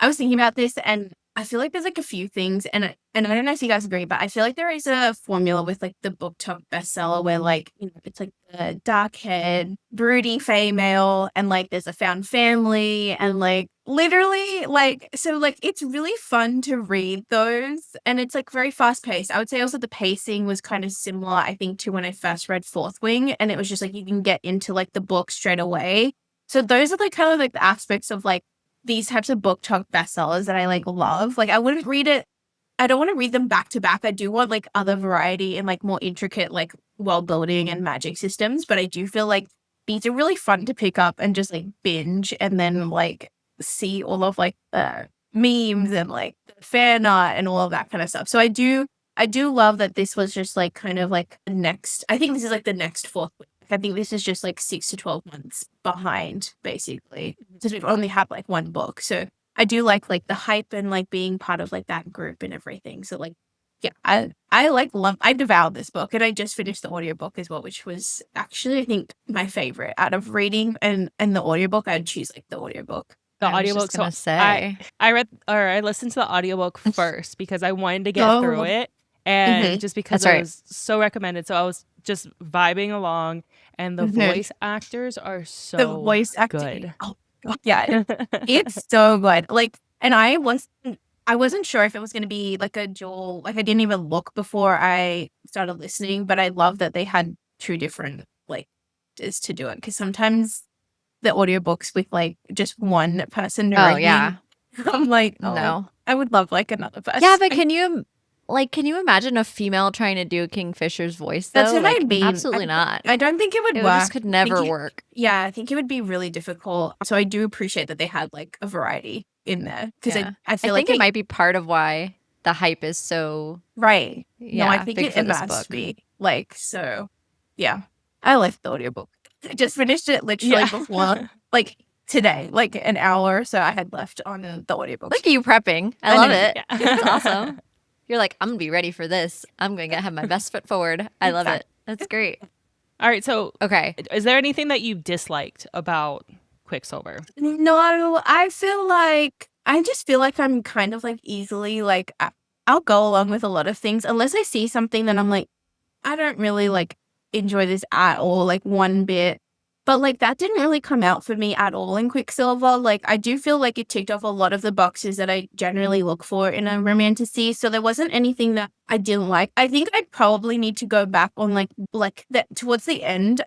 I was thinking about this, and I feel like there's like a few things, and I don't know if you guys agree, but I feel like there is a formula with like the book top bestseller where like, you know, it's like the dark haired, broody female, and like there's a found family, and like literally like, so like it's really fun to read those, and it's like very fast paced. I would say also the pacing was kind of similar, I think, to when I first read Fourth Wing, and it was just like you can get into like the book straight away. So those are like kind of like the aspects of like these types of book talk bestsellers that I like love. Like I wouldn't read it. I don't want to read them back to back. I do want like other variety and like more intricate like world building and magic systems. But I do feel like these are really fun to pick up and just like binge and then like see all of like memes and like fan art and all of that kind of stuff. So I do love that this was just like kind of like the next. I think this is like the next Fourth Wing. I think this is just like 6 to 12 months behind, basically, because we've only had like one book. So I do like the hype and like being part of like that group and everything. So like, yeah, I like love. I devoured this book, and I just finished the audiobook as well, which was actually I think my favorite out of reading and the audiobook. I'd choose like the audiobook. The I was audiobook. just gonna So say. I listened to the audiobook first because I wanted to get through it, and just because That's it right. was so recommended. So I was just vibing along, and the Mhm. voice actors are so The voice acting. good. Oh God, yeah, it's so good. Like, and I wasn't sure if it was going to be like a dual. Like, I didn't even look before I started listening, but I love that they had two different like is to do it, because sometimes the audiobooks with like just one person Oh, narrating. yeah. I'm like, oh, No. I would love like another person. Yeah, but can you imagine a female trying to do Kingfisher's voice though? That's what I mean. Absolutely not. I don't think it would It work. just could never work. Yeah, I think it would be really difficult. So I do appreciate that they had like a variety in there because Yeah. I feel I like think it might be part of why the hype is so right. yeah, No, I think big it for this must book. be like so. Yeah, I left the audiobook. I just finished it literally before like today, like an hour. So I had left on the audiobook. Look at you prepping. I I love know, it. yeah. It's awesome. You're like, I'm gonna be ready for this. I'm gonna have my best foot forward. I love it. That's great. All right, so Okay. is there anything that you disliked about Quicksilver? No, I just feel like I'm kind of like easily like I'll go along with a lot of things unless I see something that I'm like, I don't really like enjoy this at all, like one bit. But like that didn't really come out for me at all in Quicksilver. Like I do feel like it ticked off a lot of the boxes that I generally look for in a romantasy. So there wasn't anything that I didn't like. I think I'd probably need to go back on like that towards the end.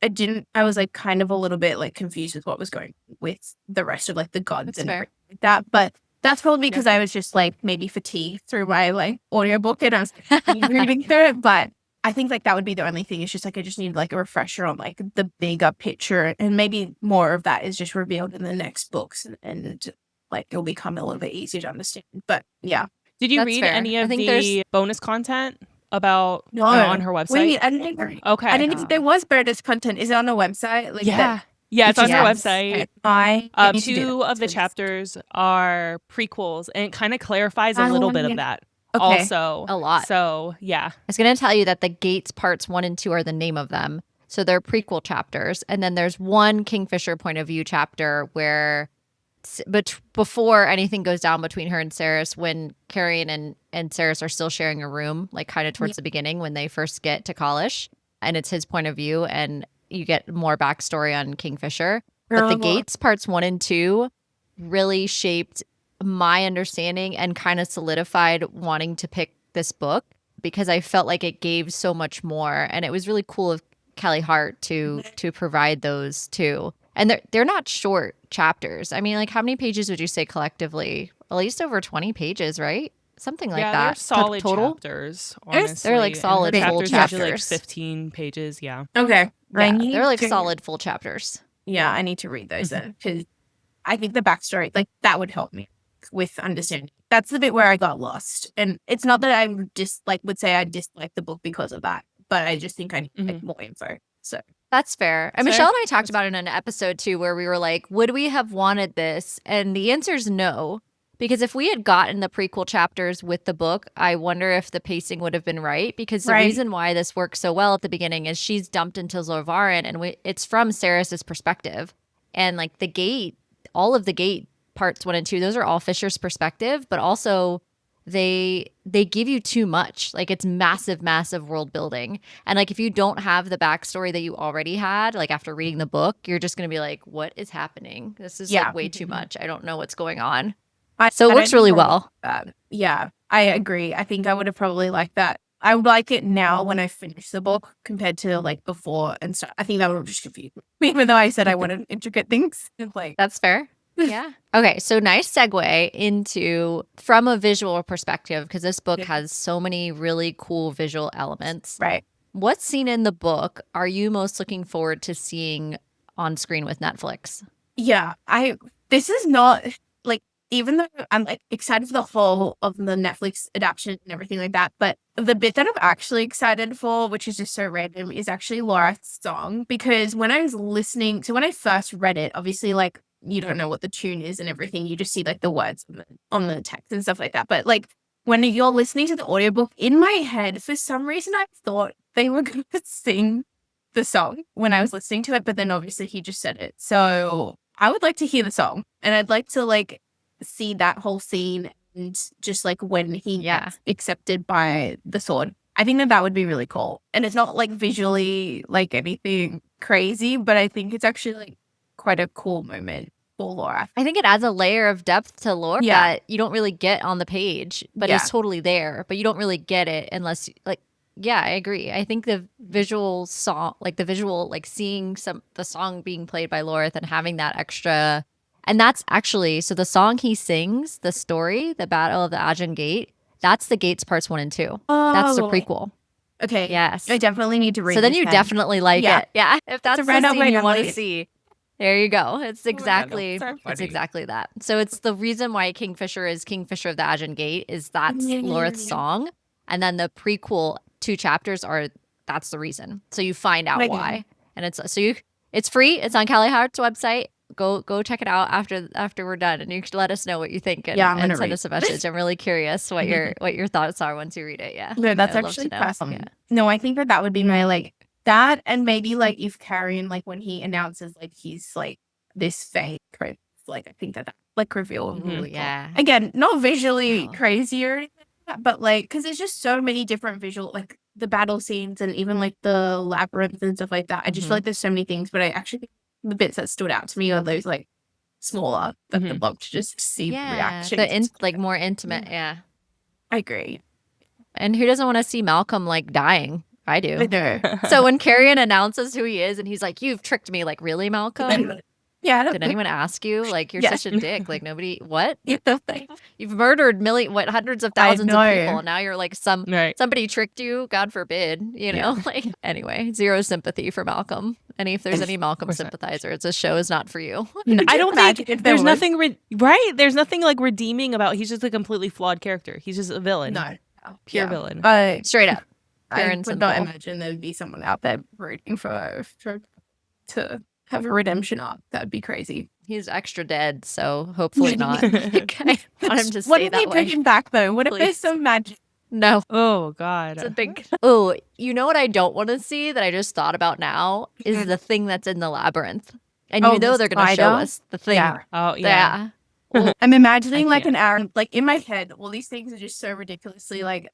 I was like kind of a little bit like confused with what was going with the rest of like the gods That's and fair. everything like that. But that's probably because I was just like maybe fatigued through my like audiobook and I was reading through it. But I think like that would be the only thing. It's just like I just need like a refresher on like the bigger picture, and maybe more of that is just revealed in the next books, and like it'll become a little bit easier to understand. But yeah, Did you That's read fair. any I of think the bonus content about no, on her website? Wait, I didn't think. Okay. I didn't think there was bonus content. Is it on the website? Like Yeah. Yeah, it's on her Yes. website. I need to do Two that. of the chapters are prequels, and it kind of clarifies a I little wanna bit of get- that. Okay. Also, A lot. So yeah, I was going to tell you that the Gates parts 1 and 2 are the name of them. So they're prequel chapters. And then there's one Kingfisher point of view chapter where before anything goes down between her and Ceres, when Carrion and Ceres are still sharing a room, like kind of towards the beginning when they first get to Kalish. And it's his point of view. And you get more backstory on Kingfisher. But the Gates parts 1 and 2 really shaped my understanding and kind of solidified wanting to pick this book because I felt like it gave so much more, and it was really cool of Callie Hart to provide those too. And they're not short chapters. I mean, like how many pages would you say collectively? At least over 20 pages, right? Something like yeah, that. they're solid total. chapters. They're Honestly, like solid and her full chapters usually like chapters. 15 pages. Yeah. Okay. Yeah, they're like solid full chapters. Yeah, I need to read those then because I think the backstory, like that would help me with understanding. That's the bit where I got lost. And it's not that I just like would say I dislike the book because of that, but I just think I need like, more info. So That's fair. And That's Michelle fair. and I talked about it in an episode too, where we were like, would we have wanted this? And the answer is no. Because if we had gotten the prequel chapters with the book, I wonder if the pacing would have been right. Because the reason why this works so well at the beginning is she's dumped into Zorvarin, and it's from Ceres' perspective. And like the gate, all of the gate parts 1 and 2, those are all Fisher's perspective, but also they give you too much. Like it's massive world building, and like if you don't have the backstory that you already had, like after reading the book, you're just gonna be like, what is happening? This is like way too much. I don't know what's going on. So it works really well. Yeah, I agree. I think I would have probably liked that. I would like it now when I finish the book compared to like before and stuff. I think that would have just confused me, even though I said I wanted intricate things. Like That's fair. Yeah. Okay. So nice segue into from a visual perspective, because this book has so many really cool visual elements. right. What scene in the book are you most looking forward to seeing on screen with Netflix? Yeah, this is not like, even though I'm like excited for the whole of the Netflix adaptation and everything like that, but the bit that I'm actually excited for, which is just so random, is actually Laura's song. Because when I was listening, so when I first read it, obviously like you don't know what the tune is and everything, you just see like the words on the text and stuff like that. But like when you're listening to the audiobook, in my head, for some reason I thought they were going to sing the song when I was listening to it, but then obviously he just said it. So I would like to hear the song, and I'd like to like see that whole scene and just like when he gets accepted by the sword. I think that would be really cool. And it's not like visually like anything crazy, but I think it's actually like quite a cool moment for Laura. I think it adds a layer of depth to lore that you don't really get on the page, but it's totally there. But you don't really get it unless like Yeah, I agree. I think the visual song, like the visual, like seeing the song being played by Lorith and having that extra, and that's actually so the song he sings, the story, the Battle of the Ajan Gate, that's the Gates parts 1 and 2. That's the prequel. Okay. Yes. I definitely need to read So then this you definitely like Yeah. it. Yeah. If that's right the up my scene you want to alley. see, there you go. It's Oh my God, exactly that's so it's funny. exactly that. So it's the reason why Kingfisher is Kingfisher of the Ajan Gate is that's Lorith's song, and then the prequel 2 chapters are that's the reason. So you find out why, and it's free. It's on Callie Hart's website. Go check it out after we're done, and you can let us know what you think and, Yeah, I'm and gonna send read us a message. I'm really curious what your thoughts are once you read it. Yeah, No, that's I'd love actually to know. awesome. Yeah. No, I think that would be my like that, and maybe like if Carrion, like when he announces like he's like this fake, right? Like I think that like reveal would be Ooh, really cool. yeah. Again, not visually Wow. crazy or anything, like that, but like because there's just so many different visual like the battle scenes and even like the labyrinth and stuff like that. I just feel like there's so many things, but I actually think the bits that stood out to me are those like smaller that I'd love to just see Yeah, reactions. like more intimate. Yeah. I agree. And who doesn't want to see Malcolm like dying? I I do. know. So when Carrion announces who he is and he's like, "You've tricked me," like, really, Malcolm? Yeah. I don't Did anyone ask you? Like, you're Yes. such a dick. Like, nobody, what? think. You've murdered hundreds of thousands of know. people. And now you're like, Right. somebody tricked you. God forbid, you know? Like, anyway, zero sympathy for Malcolm. And if there's any Malcolm course not. sympathizers, this show is not for you. No, I don't imagine think if there there's was. nothing right. There's nothing like redeeming about. He's just a completely flawed character. He's just a villain. No. Pure villain. Straight up. Pure I and would not simple. imagine there would be someone out there rooting for to have a redemption arc. That would be crazy. He's extra dead, so hopefully not. Like, I want him to What stay if they that bring way. him back though? What if there's Please. some magic? No. Oh God. It's a big. Oh, you know what I don't want to see that I just thought about now is the thing that's in the labyrinth. And Oh, you know the they're going to show spider? us the thing. Yeah. Oh yeah. I'm imagining I like can't. an hour, like in my head. All these things are just so ridiculously like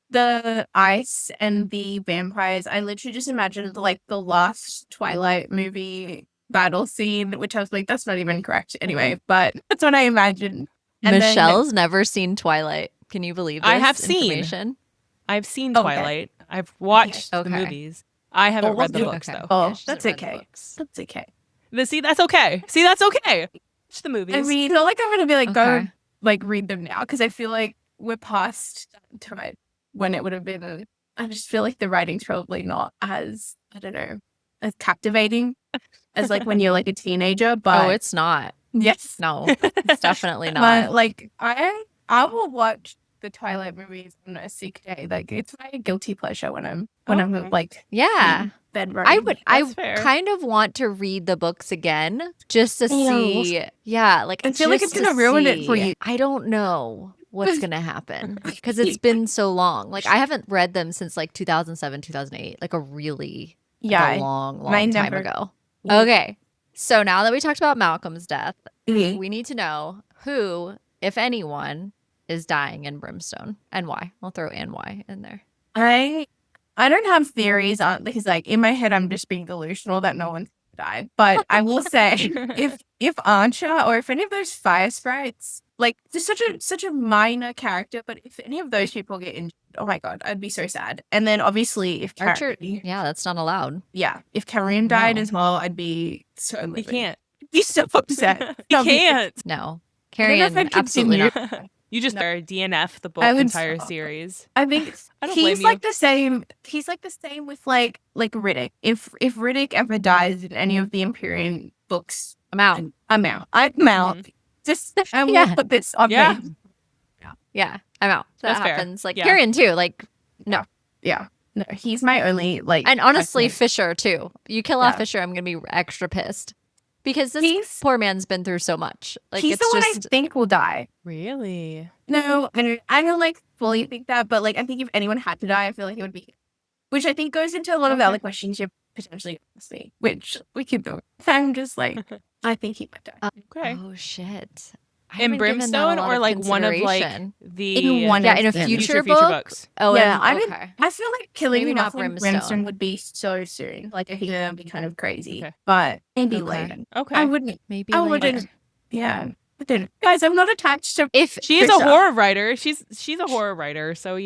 the ice and the vampires. I literally just imagined like the last Twilight movie battle scene, which I was like, that's not even correct anyway. But that's what I imagined. And then- Michelle's never seen Twilight. Can you believe this? I have seen. information? I've seen Okay. Twilight. I've watched Okay. the movies. I haven't read the we'll do- books though. Oh, Yeah, she that's doesn't read the okay. books. That's okay. See, that's okay. That's okay. Watch the movies. I mean, it's not like I'm gonna be like Okay. go like read them now because I feel like we're past that time when it would have been. I just feel like the writing's probably not as I don't know as captivating as like when you're like a teenager. But Oh, it's not. yes, No, it's definitely not. but like I will watch the Twilight movies on a sick day. Like it's my guilty pleasure when I'm Okay. like Yeah. in bed I writing. would. That's I fair. kind of want to read the books again just to know. see. Yeah, like I feel like just it's gonna to ruin it for see. you. I don't know what's gonna happen because it's been so long. Like I haven't read them since like 2007, 2008. Like a really Yeah, a long mine time never- ago. Yeah. Okay, so now that we talked about Malcolm's death, Mhm. we need to know who, if anyone, is dying in Brimstone and why. I'll throw and why in there. I don't have theories on because like in my head I'm just being delusional that no one's died. But I will say if Archer or if any of those fire sprites like just such a minor character, but if any of those people get injured, oh my god, I'd be so sad. And then obviously if Archer, Carrion, yeah, that's not allowed. if Carrion died No. as well, I'd be so He livid. can't. Be so upset. He No, can't. No, I don't know Carrion, if I'd absolutely continue. not. You just No. are DNF the book I would entire stop. series. I think I don't he's blame like the same. He's like the same with like Riddick. If Riddick ever dies in any of the Empyrean books, I'm out. I'm out. I'm out. Just I will Yeah. put this on Yeah. me. Yeah, I'm out. That That's fair. happens. Like Yeah. Carrion too. Like, Yeah. No, he's my only like. and honestly, I think- Fisher too. You kill off Yeah. Fisher, I'm gonna be extra pissed because this He's- poor man's been through so much. Like, he's it's the one just I think will die. Really? No, I don't like fully think that, but like I think if anyone had to die, I feel like it would be. Which I think goes into a lot of the other questions you're potentially asking me, which we could do. I'm just like, I think he might die. Okay. oh shit. I In haven't given that a Brimstone lot or of like one of like consideration. the In one Yeah, of in a them. future future book? books. Oh, Yeah, and- I mean- okay. I feel like killing Maybe him not off in Brimstone. Brimstone would be so soon. Like I think that would be kind of crazy. Okay. But maybe Okay. later. Okay. I wouldn't. Maybe I later. wouldn't. Yeah. Guys, I'm not attached to. If She is a Trisha. horror writer. She's a horror writer, so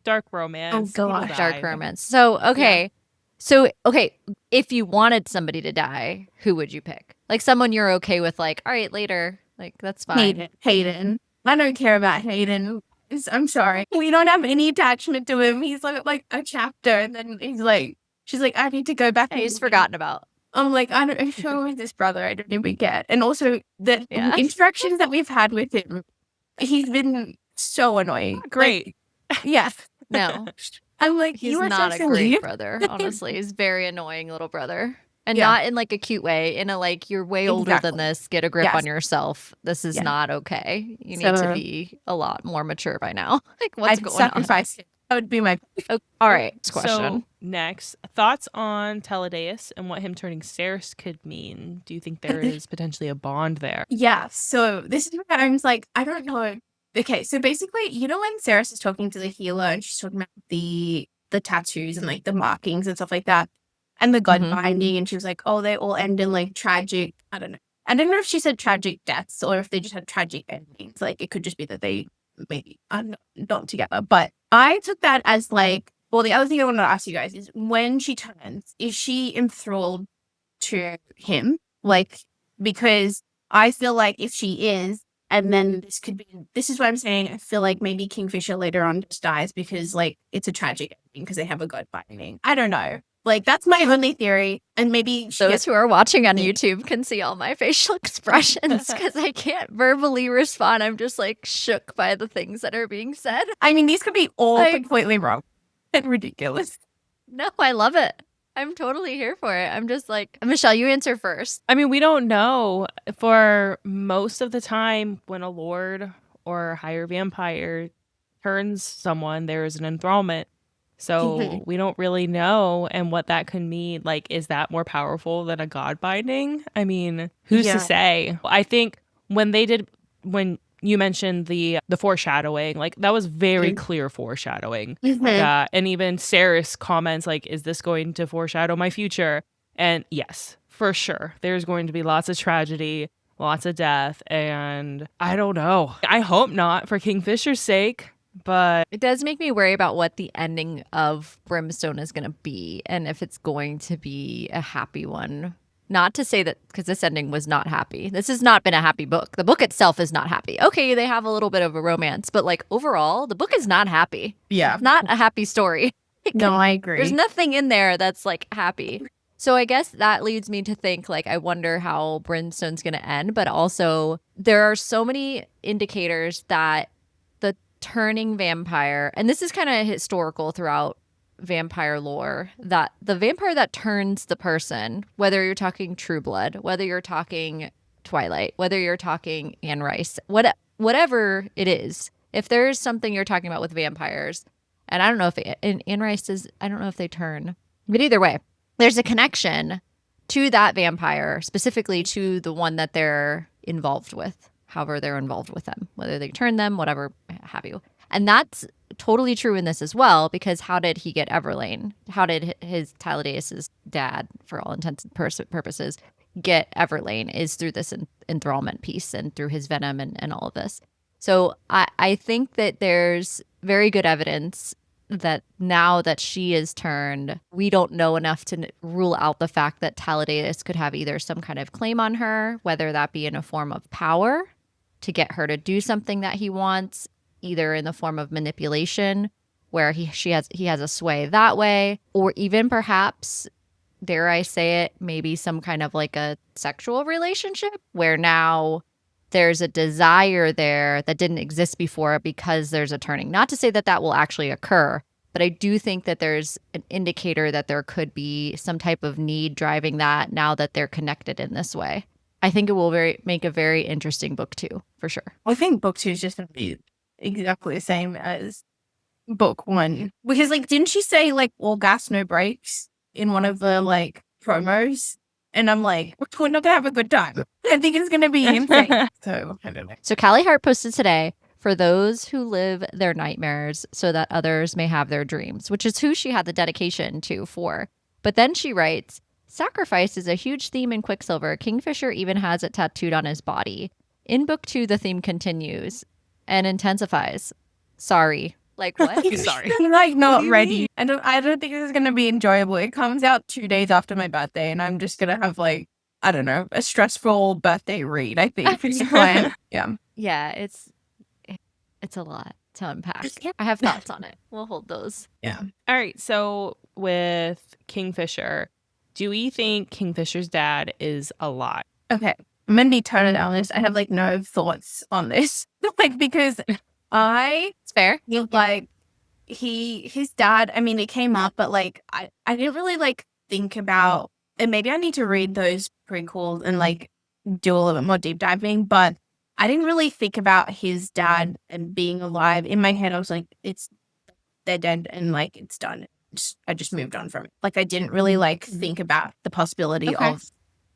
dark romance. Oh, people gosh. dark die. romance. So okay. So okay, if you wanted somebody to die, who would you pick? Like someone you're okay with, like, all right, later. Like, that's fine. Hayden. I don't care about Hayden. I'm sorry. We don't have any attachment to him. He's like a chapter, and then she's like, I need to go back. Yeah, he's forgotten about. I'm like, I'm sure with this brother, I don't even get. And also the Yeah. interactions that we've had with him, he's been so annoying. Great. Like, yeah. No, I'm like, he's you are not so a great silly. brother, honestly. He's very annoying little brother. And Yeah. not in like a cute way, in a like, you're way older than Exactly. this, get a grip Yes. on yourself. This is Yeah. not okay. You need to So- be a lot more mature by now. Like, what's I'd going on? sacrifice him. That would be my. Oh, all right, So question. next, thoughts on Taladaius and what him turning Ceres could mean. Do you think there is potentially a bond there? Yeah. So this is where I'm just like, I don't know. Okay. So basically, when Ceres is talking to the healer and she's talking about the tattoos and like the markings and stuff like that, and the god Mhm. binding, and she was like, oh, they all end in like tragic. I don't know. I don't know if she said tragic deaths or if they just had tragic endings. Like it could just be that they maybe are not together. But I took that as like, well, the other thing I want to ask you guys is when she turns, is she enthralled to him? Like, because I feel like if she is, and then this is what I'm saying, I feel like maybe Kingfisher later on just dies because like it's a tragic ending because they have a god binding. I don't know. Like that's my only theory. And maybe she Those gets who are watching on YouTube can see all my facial expressions because I can't verbally respond. I'm just like shook by the things that are being said. I mean, these could be all Like- completely wrong and ridiculous. No, I love it. I'm totally here for it. I'm just like, Michelle, you answer first. I mean, we don't know. For most of the time, when a lord or a higher vampire turns someone, there is an enthrallment. So Mhm. we don't really know, and what that could mean. Like, is that more powerful than a god binding? I mean, who's Yeah. to say? I think when you mentioned the foreshadowing, like that was very Mhm. clear foreshadowing. Mhm. And even Ceres comments like, is this going to foreshadow my future? And yes, for sure, there's going to be lots of tragedy, lots of death, and I don't know. I hope not for Kingfisher's sake, but It does make me worry about what the ending of Brimstone is going to be and if it's going to be a happy one. Not to say that, because this ending was not happy. This has not been a happy book. The book itself is not happy. Okay, they have a little bit of a romance, but like overall, the book is not happy. Yeah. It's not a happy story. No, I agree. There's nothing in there that's like happy. So I guess that leads me to think like I wonder how Brimstone's going to end, but also there are so many indicators that the turning vampire, and this is kind of historical throughout vampire lore, that the vampire that turns the person, whether you're talking True Blood, whether you're talking Twilight, whether you're talking Anne Rice, whatever it is, if there's something you're talking about with vampires, and I don't know if Anne Rice is, I don't know if they turn, but either way, there's a connection to that vampire, specifically to the one that they're involved with, however they're involved with them, whether they turn them, whatever have you. And that's totally true in this as well, because how did he get Everlane? How did his Taladaius' dad, for all intents and purposes, get Everlane is through this enthrallment piece and through his venom and all of this. So I think that there's very good evidence that now that she is turned, we don't know enough to rule out the fact that Taladaius could have either some kind of claim on her, whether that be in a form of power to get her to do something that he wants, either in the form of manipulation, where he has a sway that way, or even perhaps, dare I say it, maybe some kind of like a sexual relationship where now there's a desire there that didn't exist before because there's a turning. Not to say that that will actually occur, but I do think that there's an indicator that there could be some type of need driving that now that they're connected in this way. I think it will make a very interesting book too, for sure. I think book 2 is just going to be exactly the same as book 1. Because, like, didn't she say, like, all gas, no brakes in one of the, like, promos? And I'm like, we're not going to have a good time. I think it's going to be insane. So, I don't know. So Callie Hart posted today, for those who live their nightmares so that others may have their dreams, which is who she had the dedication to for. But then she writes, sacrifice is a huge theme in Quicksilver. Kingfisher even has it tattooed on his body. In book 2, the theme continues and intensifies. Sorry. Like, what? Sorry. I'm like not do you ready. mean? I don't think this is gonna be enjoyable. It comes out 2 days after my birthday, and I'm just gonna have like, I don't know, a stressful birthday read, I think. For the client. Yeah. Yeah, it's a lot to unpack. I have thoughts on it. We'll hold those. All right. So with Kingfisher, do we think Kingfisher's dad is alive? Okay. I'm gonna be totally honest. I have like no thoughts on this. Like because It's fair. feel like his dad, I mean it came up, but like I didn't really like think about, and maybe I need to read those prequels and like do a little bit more deep diving, but I didn't really think about his dad and being alive. In my head I was like, they're dead and like it's done. I just moved on from it. Like I didn't really like think about the possibility Okay. of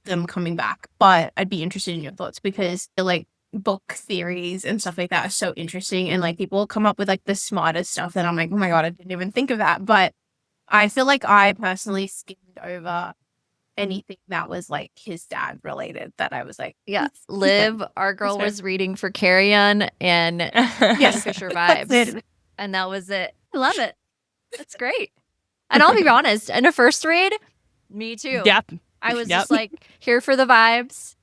them coming back. But I'd be interested in your thoughts because like book theories and stuff like that are so interesting, and like people come up with like the smartest stuff that I'm like, oh my god, I didn't even think of that. But I feel like I personally skimmed over anything that was like his dad related that I was like, Yeah. "That's- Liv, our girl, fair. was reading for Carrion and Yes. Kingfisher That's vibes. it. And that was it. I love it. That's great. And I'll be honest, in a first read, me too. Yep. I was Yep. just like here for the vibes,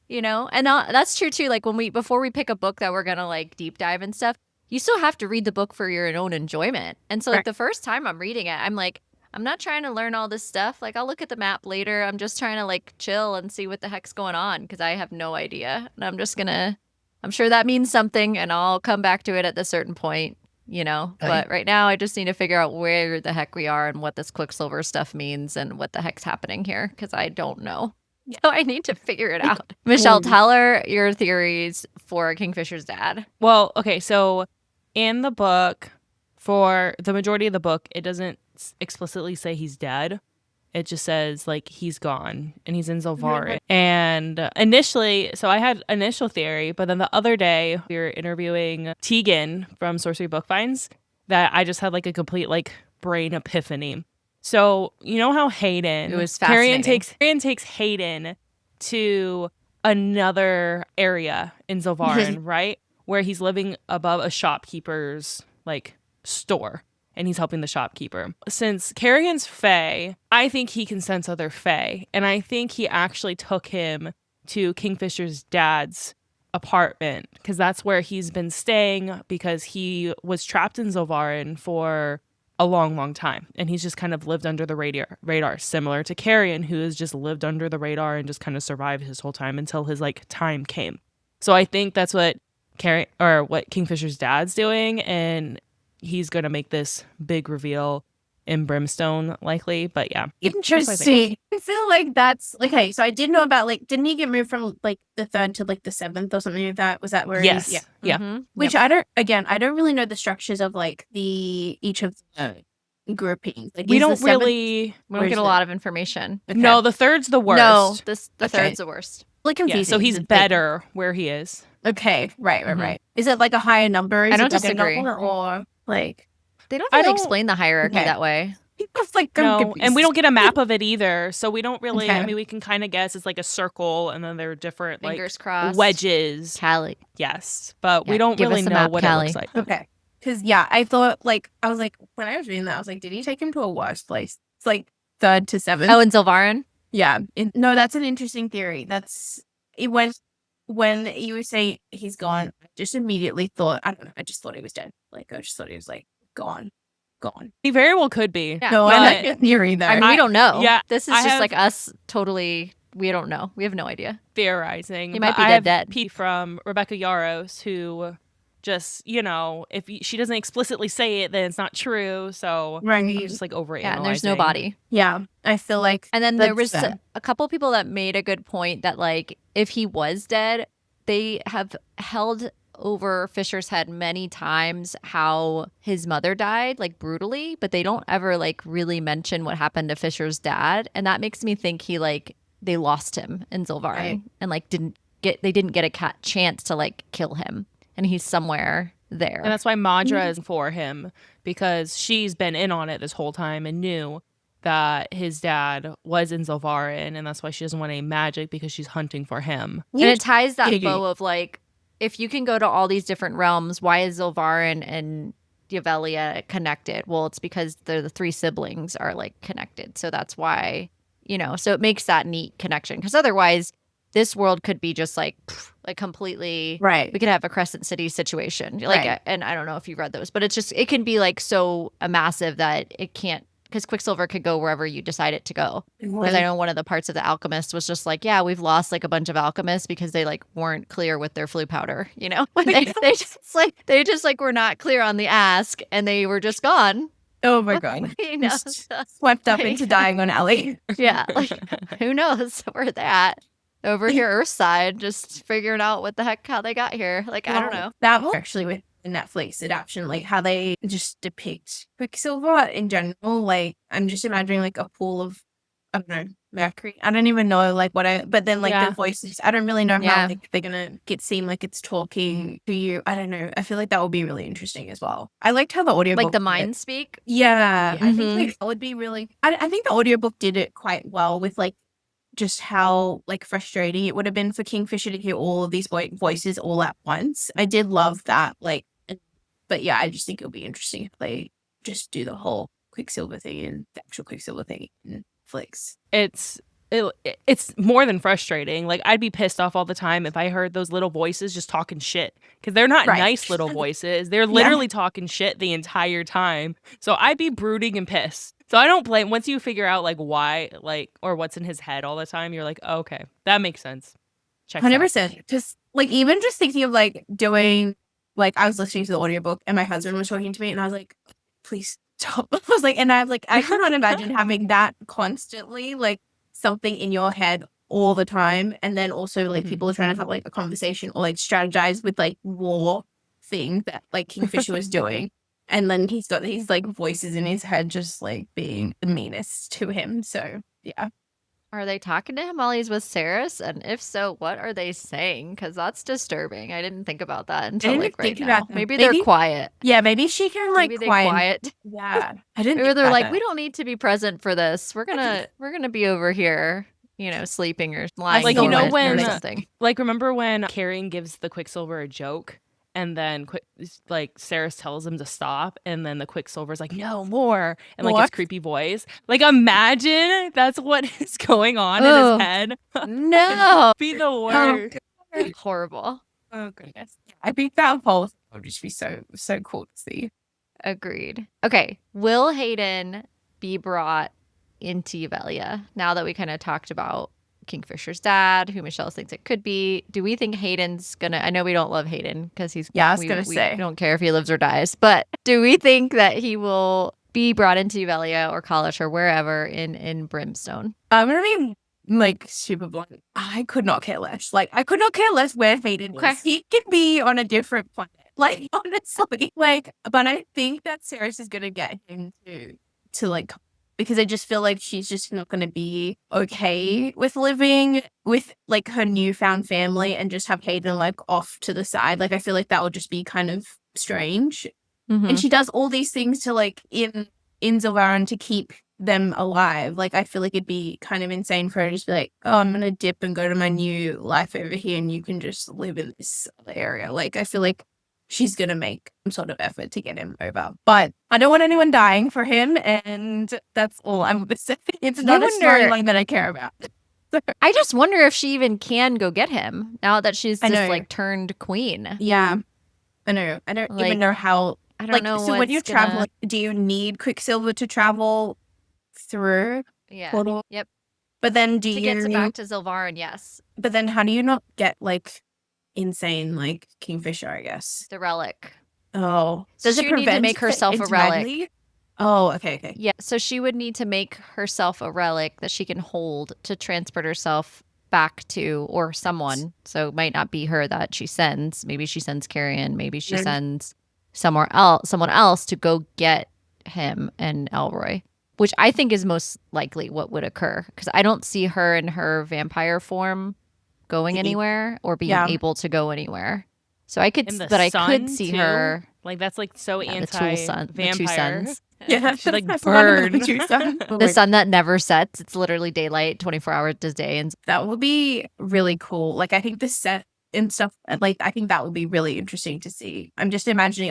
you know? And that's true too. Like before we pick a book that we're going to like deep dive and stuff, you still have to read the book for your own enjoyment. And so like Right. the first time I'm reading it, I'm like, I'm not trying to learn all this stuff. Like I'll look at the map later. I'm just trying to like chill and see what the heck's going on because I have no idea. And I'm sure that means something and I'll come back to it at a certain point, you know. Right. But right now I just need to figure out where the heck we are and what this Quicksilver stuff means and what the heck's happening here because I don't know. Yeah. So I need to figure it out. Michelle, tell her your theories for Kingfisher's dad. Well, okay. So in the book, for the majority of the book, it doesn't explicitly say he's dead. It just says like he's gone and he's in Zolvarin. And initially, so I had initial theory, but then the other day we were interviewing Tegan from Sorcerybookfinds that I just had like a complete like brain epiphany. So you know how Hayden, It was Carrion fascinating. takes Hayden to another area in Zolvarin, right? Where he's living above a shopkeeper's like store. And he's helping the shopkeeper. Since Carrion's Fae, I think he can sense other Fae. And I think he actually took him to Kingfisher's dad's apartment because that's where he's been staying because he was trapped in Zolvarin for a long, long time. And he's just kind of lived under the radar, similar to Carrion, who has just lived under the radar and just kind of survived his whole time until his like time came. So I think that's what what Kingfisher's dad's doing, and he's going to make this big reveal in Brimstone, likely. But yeah. Interesting. I feel like that's okay. So I did know about like, didn't he get moved from like the 3rd to like the 7th or something like that? Was that where Yes. he's Yeah. Mhm. Which I don't really know the structures of like each of the groupings. Like We is the don't 7th really. We don't get a lot of information. Okay. No, the 3rd's the worst. No, the Okay. third's the worst. like Yeah, confusing. so he's Is it, better where he is. Like, okay, right. Mhm. Right. Is it like a higher number? Is I don't it like a disagree. number or like They don't I really don't- explain the hierarchy Okay. that way. it's like I'm No, confused. and we don't get a map of it either. So we don't really, I Okay. mean, we can kind of guess it's like a circle and then there are different Fingers like crossed. wedges. Callie. Yes, but Yeah, we don't give really us a know map, what Callie. it looks like. Okay. Because yeah, I thought like I was like when I was reading that I was like, did he take him to a worse place? It's like 3rd to 7th. Oh, and Zolvarin? Yeah. No, that's an interesting theory. When you would say he's gone, I just immediately thought, I don't know, I just thought he was dead. Like, I just thought he was like gone. He very well could be. Yeah. No, but- I like your theory though. I mean, we don't know. yeah, This is I just have- like us totally, we don't know. We have no idea. Theorizing. He might but be I dead have dead. Pete from Rebecca Yaros who just, if she doesn't explicitly say it, then it's not true. So I'm right. just like overanalyzing. Yeah, and there's no body. Yeah. I feel like And then there that's was fair. a couple people that made a good point that like if he was dead, they have held over Fisher's head many times how his mother died like brutally, but they don't ever like really mention what happened to Fisher's dad, and that makes me think they lost him in Zolvarin Right. and like didn't get a chance to like kill him, and he's somewhere there. And that's why Madra is for him because she's been in on it this whole time and knew that his dad was in Zilvarin, and that's why she doesn't want any magic, because she's hunting for him. And it ties that Yeah. bow of like, if you can go to all these different realms, why is Zilvarin and Yvelia connected? Well, it's because the three siblings are like connected. So that's why, so it makes that neat connection. Because otherwise, this world could be just like completely Right. We could have a Crescent City situation. Like, Right. and I don't know if you've read those, but it can be like so massive that it can't, because Quicksilver could go wherever you decide it to go. Because I know one of the parts of the Alchemist was just like, yeah, we've lost like a bunch of alchemists because they like weren't clear with their flue powder, they just were not clear on the ask, and they were just gone. Oh my god. Just Swept up into dying on Ellie. Yeah, like who knows where they're at over here, Earthside, just figuring out what the heck how they got here. Like I don't know. That was actually with the Netflix adaptation, like how they just depict Quicksilver in general. Like I'm just imagining like a pool of, I don't know, mercury. I don't even know like but then like Yeah. the voices, I don't really know Yeah. how like they're gonna seem like it's talking to you. I don't know. I feel like that would be really interesting as well. I liked how the audiobook Like the did it. mind speak. Yeah, I Mhm. think like, that would be really. I think the audiobook did it quite well with like just how like frustrating it would have been for Kingfisher to hear all of these voices all at once. I did love that. But yeah, I just think it'll be interesting if they just do the whole Quicksilver thing and the actual Quicksilver thing in Netflix. It's more than frustrating. Like I'd be pissed off all the time if I heard those little voices just talking shit, because they're not Right. nice little voices. They're literally talking shit the entire time. So I'd be brooding and pissed. So I don't blame. Once you figure out like why, like, or what's in his head all the time, you're like, oh, okay, that makes sense. Checks out. 100%. Just like even just thinking of like doing, like I was listening to the audiobook and my husband was talking to me and I was like, please stop. I was like, and I was like, I cannot imagine having that constantly, like something in your head all the time. And then also like people are trying to have like a conversation or like strategize with like war thing that like Kingfisher was doing. And then he's got these like voices in his head just like being the meanest to him. So yeah. Are they talking to him while he's with Ceres? And if so, what are they saying? Because that's disturbing. I didn't think about that until didn't like right think now. about that. Maybe they're Maybe- quiet. Yeah, maybe she can like Maybe they're quiet. Yeah. I didn't Maybe think they're about like, that. we don't need to be present for this. We're gonna be over here, sleeping or lying Like, you know, dormant or when- something. Like, remember when Carrion gives the Quicksilver a joke, and then like Ceres tells him to stop, and then the Quicksilver's like, no more, and like What? his creepy voice. Like, imagine that's what is going on in Ugh. his head. No, Be the worst. horrible. Oh goodness. I think that whole thing would just be so cool to see. Agreed. Okay, will Hayden be brought into Yvelia now that we kind of talked about Kingfisher's dad, who Michelle thinks it could be? Do we think Hayden's gonna? I know we don't love Hayden because he's. Yeah, I was we gonna say. don't care if he lives or dies, but do we think that he will be brought into Yvelia or College or wherever in Brimstone? I'm gonna be like super blunt. I could not care less. Like I could not care less where Hayden Okay. is. He could be on a different planet. Like honestly. Like, but I think that Ceres is gonna get him to like, because I just feel like she's just not going to be okay with living with like her newfound family and just have Hayden like off to the side. Like I feel like that would just be kind of strange. Mhm. And she does all these things to like in Zilvarin to keep them alive. Like I feel like it'd be kind of insane for her to just be like, oh, I'm going to dip and go to my new life over here and you can just live in this other area. Like I feel like she's going to make some sort of effort to get him over. But I don't want anyone dying for him, and that's all I'm going to say. It's not a wonder- storyline that I care about. I just wonder if she even can go get him now that she's I just know. like turned queen. Yeah. I know. I don't Like, even know how. I don't Like, know. so when what's you gonna- travel, do you need Quicksilver to travel through yeah. portal? Yep. But then do To you get back to Zilvarin, yes. But then how do you not get like insane like Kingfisher, I guess? The relic. Oh. Does Does she it need to prevent make herself a relic? entirely? Oh, okay. Yeah, so she would need to make herself a relic that she can hold to transport herself back to, or someone. So it might not be her that she sends. Maybe she sends Carrion. Maybe she Then- sends someone else to go get him and Elroy, which I think is most likely what would occur, because I don't see her in her vampire form going Mhm. anywhere or being Yeah. able to go anywhere. So I could, In the but I sun, could see too? her. Like, that's like so Yeah, the two anti-vampire. suns. Yeah, She's like I forgot about the bird. true sun. The sun that never sets. It's literally daylight, 24 hours a day. And That would be really cool. Like, I think the set and stuff, like, I think that would be really interesting to see. I just imagine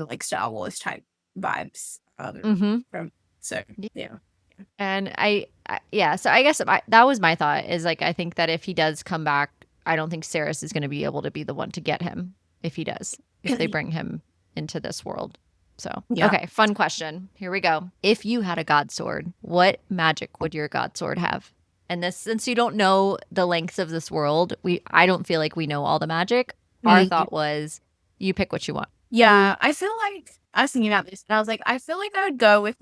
like Star Wars type vibes. So, yeah. And so I guess that was my thought is like, I think that if he does come back, I don't think Saris is going to be able to be the one to get him if he does, if they bring him into this world. So, Yeah. Okay, fun question. Here we go. If you had a god sword, what magic would your god sword have? And this, since you don't know the lengths of this world, I don't feel like we know all the magic. Our thought was, you pick what you want. Yeah, I feel like I was thinking about this and I was like, I feel like I would go with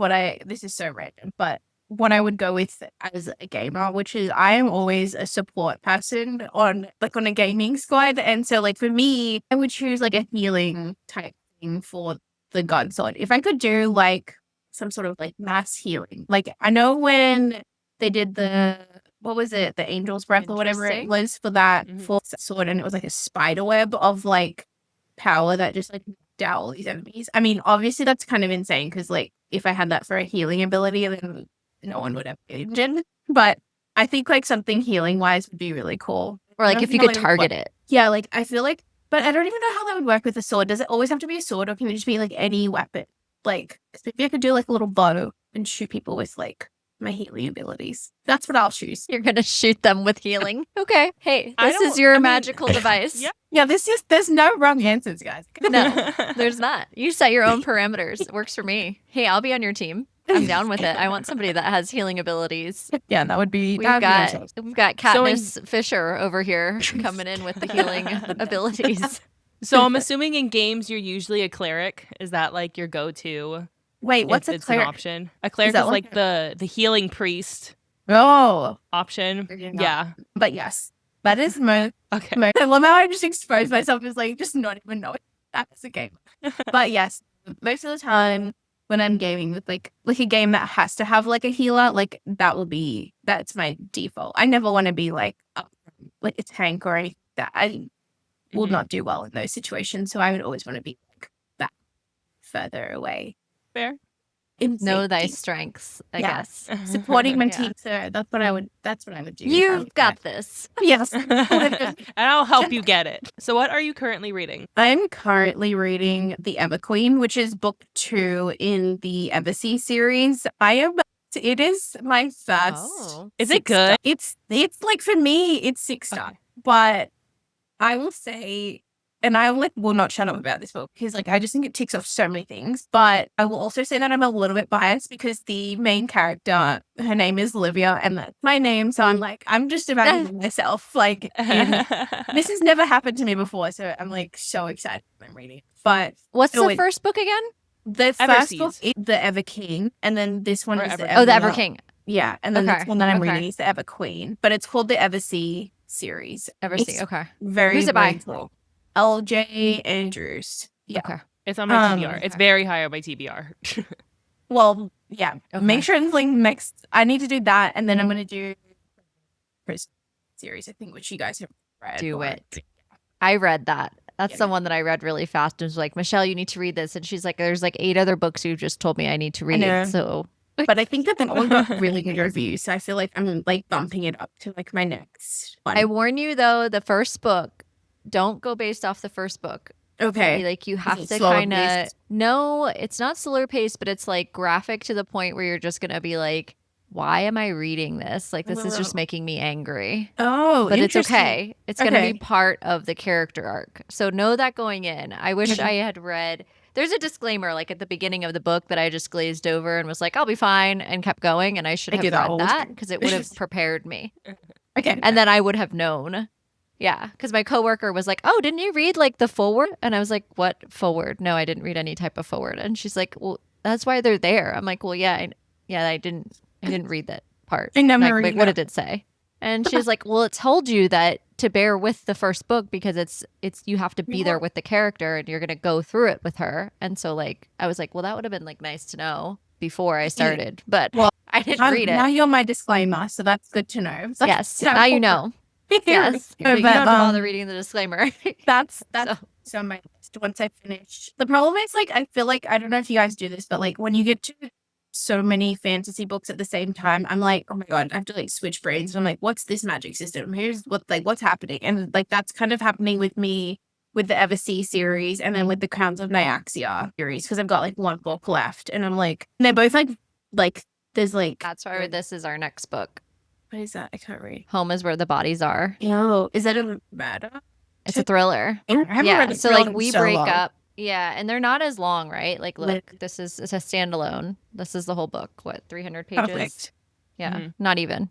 this is so random, but what I would go with as a gamer, which is I am always a support person on a gaming squad. And so like for me, I would choose like a healing type thing for the god sword. If I could do like some sort of like mass healing. Like I know when they did what was it? The Angel's Breath or whatever it was for that for sword, and it was like a spider web of like power that just like knocked out all these enemies. I mean, obviously that's kind of insane because like if I had that for a healing ability, then no one would have engine. But I think like something healing wise would be really cool. Or like if you could target it. Yeah, like I feel like, but I don't even know how that would work with a sword. Does it always have to be a sword, or can it just be like any weapon? Like maybe I could do like a little bow and shoot people with like my healing abilities. That's what I'll choose. You're gonna shoot them with healing. Okay. Hey, this is your magical device. Yeah, there's no wrong answers, guys. No, there's not. You set your own parameters. It works for me. Hey, I'll be on your team. I'm down with it. I want somebody that has healing abilities. Yeah, that would be. We've got Katniss Fisher over here coming in with the healing abilities. So I'm assuming in games you're usually a cleric. Is that like your go-to? Wait, what's a cleric? An option? A cleric is like the healing priest. Oh, option. Yeah, but yes, that is my. Okay. I love how I just exposed myself as like just not even knowing that's a game. But yes, most of the time when I'm gaming with like a game that has to have like a healer, like that's my default. I never want to be like a tank or anything that I will not do well in those situations. So I would always want to be like that further away. Fair. Know thy strengths, I guess. Supporting my team, so that's what I would do. You've got this. Yes. And I'll help you get it. So what are you currently reading? I'm currently reading The Ever Queen, which is book 2 in the Eversea series. It is my first. Oh. Is it good? It's like for me, it's 6-star. But I will say, and I will not shut up about this book because like I just think it ticks off so many things. But I will also say that I'm a little bit biased because the main character, her name is Yvelia, and that's my name. So I'm just imagining myself like this has never happened to me before. So I'm like so excited when I'm reading it. But what's the first book again? The first book is The Ever King, and then this one is The Ever King. Yeah, and then this one that I'm reading is The Ever Queen, but it's called the Eversea series. Eversea, okay. Who's it by? Cool. LJ Andrews. Yeah. Okay. It's on my TBR. It's very high on my TBR. Well, yeah. Okay. Make sure it's like next. I need to do that, and then I'm going to do Prison series, I think, which you guys have read. Do it. I read that. That's the one that I read really fast and was like, Michelle, you need to read this. And she's like, there's like 8 other books you just told me I need to read. So, but I think that one got really good reviews. So I feel like I'm like bumping it up to like my next one. I warn you though, the first book, don't go based off the first book. Okay. Like you have to kind of, no, it's not slower paced, but it's like graphic to the point where you're just going to be like, why am I reading this? Like, this is just making me angry. Oh, but it's okay. It's going to be part of the character arc. So know that going in. I wish I had read. There's a disclaimer like at the beginning of the book that I just glazed over and was like, I'll be fine, and kept going. And I should have read that because it would have prepared me. Okay. And then I would have known. Yeah, because my coworker was like, "Oh, didn't you read like the forward?" And I was like, "What forward? No, I didn't read any type of forward." And she's like, "Well, that's why they're there." I'm like, "Well, yeah, I didn't read that part. I never read what did it say?" And she's like, "Well, it told you that to bear with the first book because it's you have to be there with the character and you're gonna go through it with her." And so like I was like, "Well, that would have been like nice to know before I started," but I didn't read it. Now you're my disclaimer, so that's good to know. Yes, now you know. Yes, you don't have to bother reading the disclaimer. That's it's on my list once I finish. The problem is, like, I feel like, I don't know if you guys do this, but, like, when you get to so many fantasy books at the same time, I'm like, oh my God, I have to, like, switch brains. I'm like, what's this magic system? Here's what's happening. And, like, that's kind of happening with me with the Eversea series and then with the Crowns of Nyaxia series, because I've got, like, one book left. And I'm like, and they're both, like, there's, like... That's why this is our next book. What is that? I can't read. Home is Where the Bodies Are. Oh, is that a murder? It's a thriller. I haven't read a So thriller like in we so break long. up. Yeah, and they're not as long, right? Like, look, it's a standalone. This is the whole book. What, 300 pages? Perfect. Yeah, not even.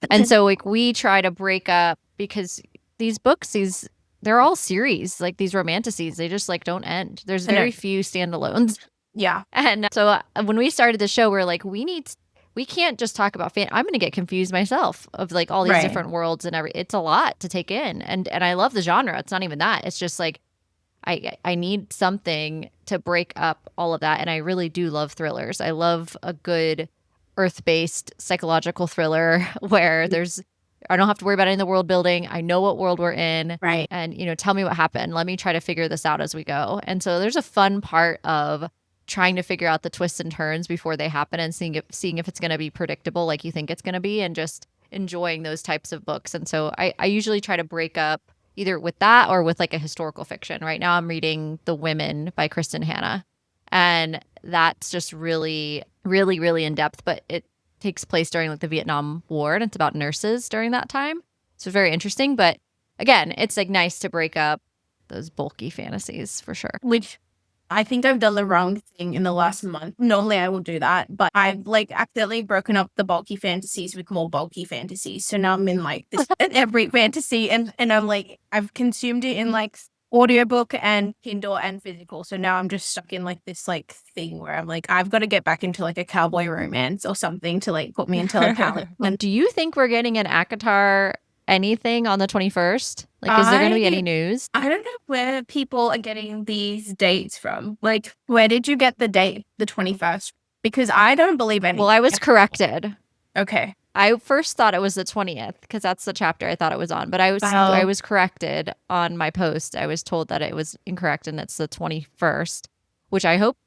And so like we try to break up because these books, they're all series, like these romanticides. They just like don't end. There's very few standalones. Yeah. And so when we started the show, we're like, we can't just talk about I'm going to get confused myself of like all these different worlds and it's a lot to take in. And I love the genre. It's not even that. It's just like I need something to break up all of that. And I really do love thrillers. I love a good earth-based psychological thriller where I don't have to worry about any of the world building. I know what world we're in. Right. And, tell me what happened. Let me try to figure this out as we go. And so there's a fun part of trying to figure out the twists and turns before they happen and seeing if it's going to be predictable like you think it's going to be, and just enjoying those types of books. And so I usually try to break up either with that or with like a historical fiction. Right now I'm reading The Women by Kristen Hanna, and that's just really, really, really in depth, but it takes place during like the Vietnam War, and it's about nurses during that time. So very interesting. But again, it's like nice to break up those bulky fantasies for sure. Which I think I've done the wrong thing in the last month. Normally I will do that, but I've like accidentally broken up the bulky fantasies with more bulky fantasies. So now I'm in like this every fantasy, and I'm like, I've consumed it in like audiobook and Kindle and physical. So now I'm just stuck in like this like thing where I'm like, I've got to get back into like a cowboy romance or something to like put me into a palette. Do you think we're getting an ACOTAR anything on the 21st? Like, is there going to be any news? I don't know where people are getting these dates from. Like, where did you get the date, the 21st? Because I don't believe any. Well, I was corrected. Okay. I first thought it was the 20th because that's the chapter I thought it was on. But I was corrected on my post. I was told that it was incorrect and it's the 21st, which I hope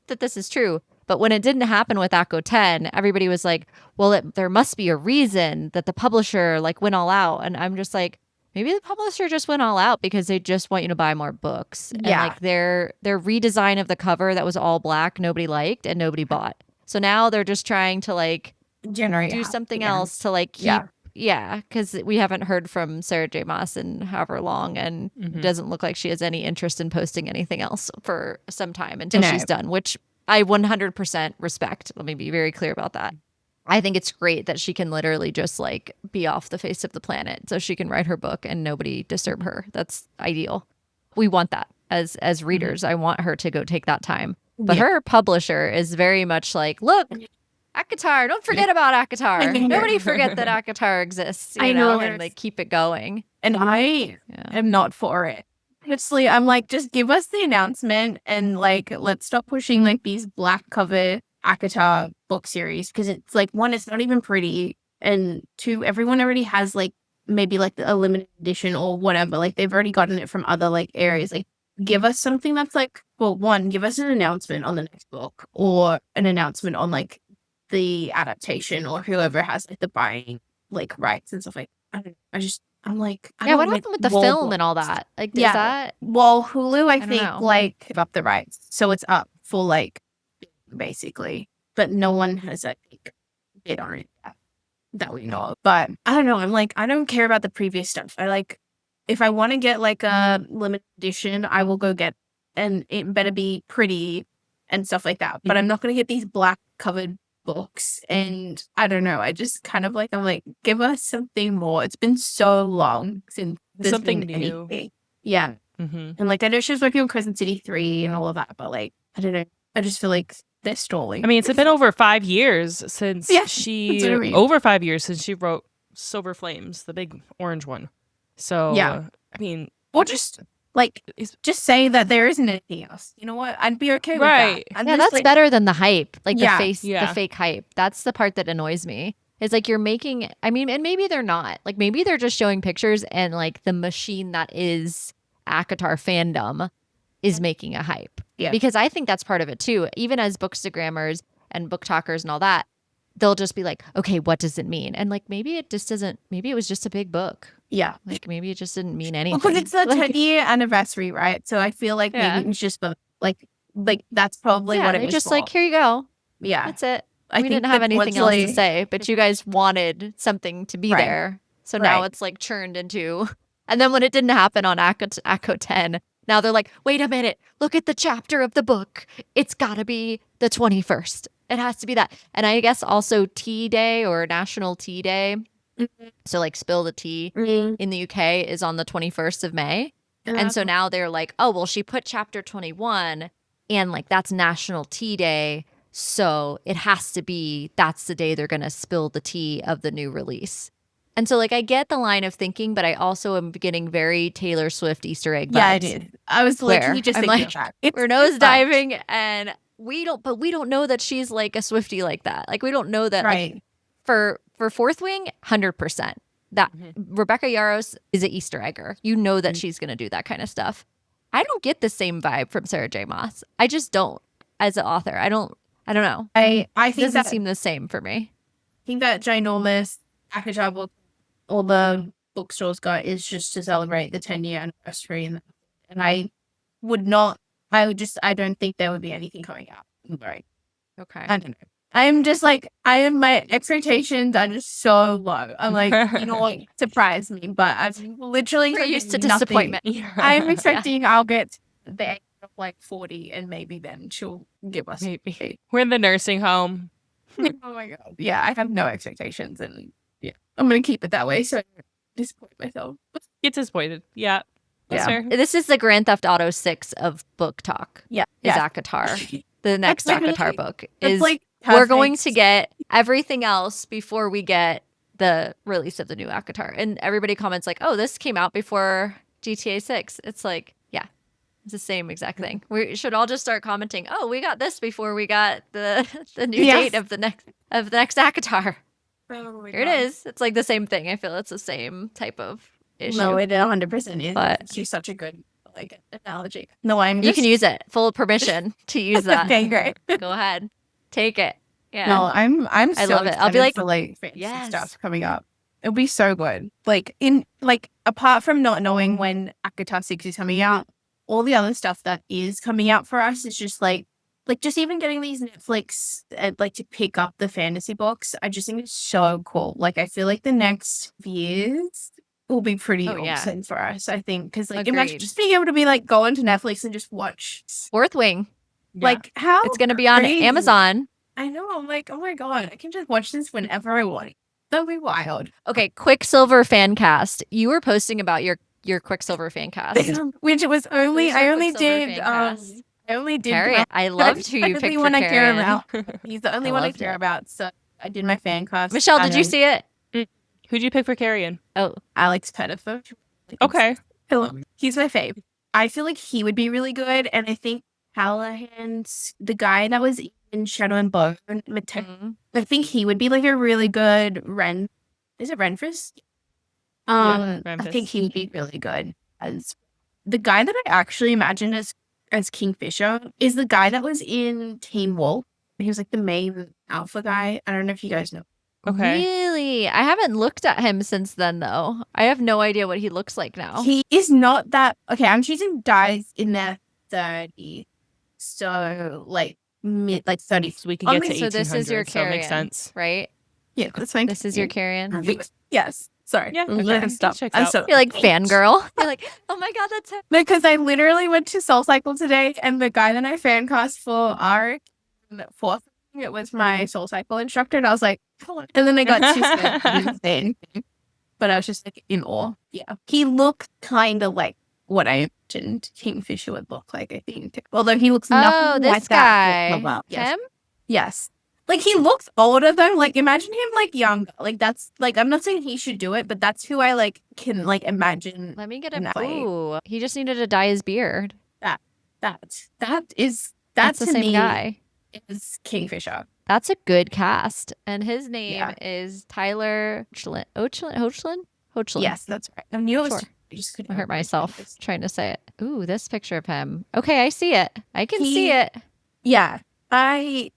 that this is true. But when it didn't happen with ACO 10, everybody was like, well, there must be a reason that the publisher like went all out. And I'm just like, maybe the publisher just went all out because they just want you to buy more books. And like their redesign of the cover that was all black, nobody liked and nobody bought. So now they're just trying to like do something else to like keep. Yeah, because we haven't heard from Sarah J. Maas in however long, and it doesn't look like she has any interest in posting anything else for some time until she's done, which I 100% respect. Let me be very clear about that. I think it's great that she can literally just like be off the face of the planet so she can write her book and nobody disturb her. That's ideal. We want that as readers. I want her to go take that time. But her publisher is very much like, look, ACOTAR, don't forget about ACOTAR. Nobody forget that ACOTAR exists, you know, and like keep it going. And I am not for it. Honestly, I'm like, just give us the announcement and like, let's stop pushing like these black cover ACOTAR book series, because it's like, one, it's not even pretty, and two, everyone already has like maybe like a limited edition or whatever. Like they've already gotten it from other like areas. Like give us something that's like, well, one, give us an announcement on the next book or an announcement on like the adaptation or whoever has like the buying like rights and stuff. Like I'm like, what happened with the film and all that? Like, is that? Well, Hulu, I think know. like give up the rights, so it's up for like basically, but no one has I think bid on it that we know of. But I don't know. I'm like, I don't care about the previous stuff. I like, if I want to get like a limited edition, I will go get, and it better be pretty and stuff like that. But I'm not going to get these black covered books. And I don't know. I just kind of like, I'm like, give us something more. It's been so long since there's Something been new. anything. Yeah. And like, I know she was working on Crescent City 3 and all of that, but like, I don't know. I just feel like they're stalling. I mean, it's been over 5 years since that's what I mean. over 5 years since she wrote Silver Flames, the big orange one. So, Yeah. I mean, Or just like, just say that there isn't anything else. You know what? I'd be okay with Right. that. I'm Yeah, just, that's like, better than the hype, like the Yeah. fake hype. That's the part that annoys me. It's like you're making, I mean, and maybe they're not. Like maybe they're just showing pictures and like the machine that is ACOTAR fandom is making a hype. Yeah. Because I think that's part of it too. Even as bookstagrammers and book talkers and all that, they'll just be like, okay, what does it mean? And like, maybe it just doesn't, maybe it was just a big book. Yeah. Like maybe it just didn't mean anything. Because it's the Like, 10-year anniversary, right? So I feel like Yeah. maybe it was just like that's probably yeah, what it they're was just for. like, here you go. Yeah. That's it. I We think didn't have that anything once, else to say, but you guys wanted something to be Right. there. So now Right. it's like churned into, and then when it didn't happen on ACO 10, now they're like, wait a minute, look at the chapter of the book. It's got to be the 21st. It has to be that. And I guess also Tea Day or National Tea Day. Mhm. So like Spill the Tea Mm. in the UK is on the 21st of May. And so now they're like, oh, well, she put chapter 21 and like that's National Tea Day. So it has to be, that's the day they're going to spill the tea of the new release. And so like I get the line of thinking, but I also am getting very Taylor Swift Easter egg vibes. Yeah, I did. I was literally Where just I'm thinking like, of that. We're nose diving and we don't know that she's like a Swiftie like that. Like we don't know that like, Right. for Fourth Wing, 100%. That Rebecca Yarros is an Easter egger. You know that she's going to do that kind of stuff. I don't get the same vibe from Sarah J. Maas. I just don't. As an author, I don't know. I It think doesn't that seem the same for me. ginormous ACOTAR book all the bookstores got is just to celebrate the 10-year anniversary, and I don't think there would be anything coming out. Right. Okay. I don't know. I'm just like, my expectations are just so low. I'm like, you know what, surprise me, but I'm literally We're used to expecting nothing. disappointment. I'm expecting I'll get the age of like 40 and maybe then she'll give us. Maybe. We're in the nursing home. Oh my God. Yeah, I have no expectations and yeah, I'm going to keep it that way so I don't disappoint myself. Get disappointed. Yeah. That's Yeah. fair. This is the Grand Theft Auto 6 of book talk. Yeah. Is Yeah. ACOTAR. The next That's literally- ACOTAR book It's is like we're going to perfect. get everything else before we get the release of the new ACOTAR. And everybody comments like, oh, this came out before GTA 6. It's like, yeah, it's the same exact thing. We should all just start commenting, oh, we got this before we got the new Yes. date of the next ACOTAR. Oh my Here it God. is. It's like the same thing. I feel it's the same type of issue. No, it 100% is. But- She's such a good analogy. No, I'm you just can use it. Full permission to use that. Okay, great. Go ahead. Take it. Yeah. No, I'm I so love it. I'll be excited like, for like fantasy yes. stuff coming up. It'll be so good. Apart from not knowing when ACOTAR 6 is coming out, all the other stuff that is coming out for us is just like just even getting these Netflix to pick up the fantasy books. I just think it's so cool. Like I feel like the next years will be pretty Oh, yeah. awesome for us. I think because imagine Agreed. just being able to be like go into Netflix and just watch Fourth Wing. like how It's going to be on crazy. Amazon. I know. I'm like, oh my God, I can just watch this whenever I want. That'll be wild. Okay, Quicksilver fan cast. You were posting about your Quicksilver fan cast. Which was only, Who's your I only Quicksilver did, fan cast? I only did. Carrie, I loved who you He's the picked only for one I care Carrie. about. He's the only I one I loved care it. about. So I did my fan cast. Michelle, did you see it? Who'd you pick for Carrion? Oh, Alex Pettiford? Okay. Hello. He's my fave. I feel like he would be really good. And I think Callahan's, the guy that was in Shadow and Bone, I think he would be like a really good Ren. Is it Renfris? I Renfris. think he would be really good as the guy that I actually imagined as Kingfisher is the guy that was in Teen Wolf. He was like the main alpha guy. I don't know if you guys know. Okay. really? I haven't looked at him since then, though. I have no idea what he looks like now. He is not that okay. I'm choosing guys in their 30s, so like mid 30s. So we can get to so 1800s. this is your so it makes Carrion, sense. right? Yeah, that's fine. This is your Carrion. Yes. Sorry. Yeah, I'm okay. gonna stop. Checks I'm out. so You're like fangirl. You're like, oh my god, that's him. because I literally went to Soul Cycle today, and the guy that I fan cast for Arik in the fourth, it was my Soul Cycle instructor, and I was like, hello. And then I got too scared. I didn't say anything. But I was just like in awe. Yeah, he looked kind of like what I imagined Kingfisher would look like. I think, although he looks Oh, nothing this like that. guy. Well, yes. Him? Yes. Like he looks older though. Like imagine him like younger. Like that's like I'm not saying he should do it, but that's who I like can like imagine. Let me get him. No. Ooh, he just needed to dye his beard. That is That's that the to same me guy. is Kingfisher. That's a good cast. And his name Yeah. is Tyler Hoechlin. Yes, that's right. I knew it was. Sure. I just couldn't I hurt remember his myself name. trying to say it. Ooh, this picture of him. Okay, I see it. I can see He- it. Yeah, and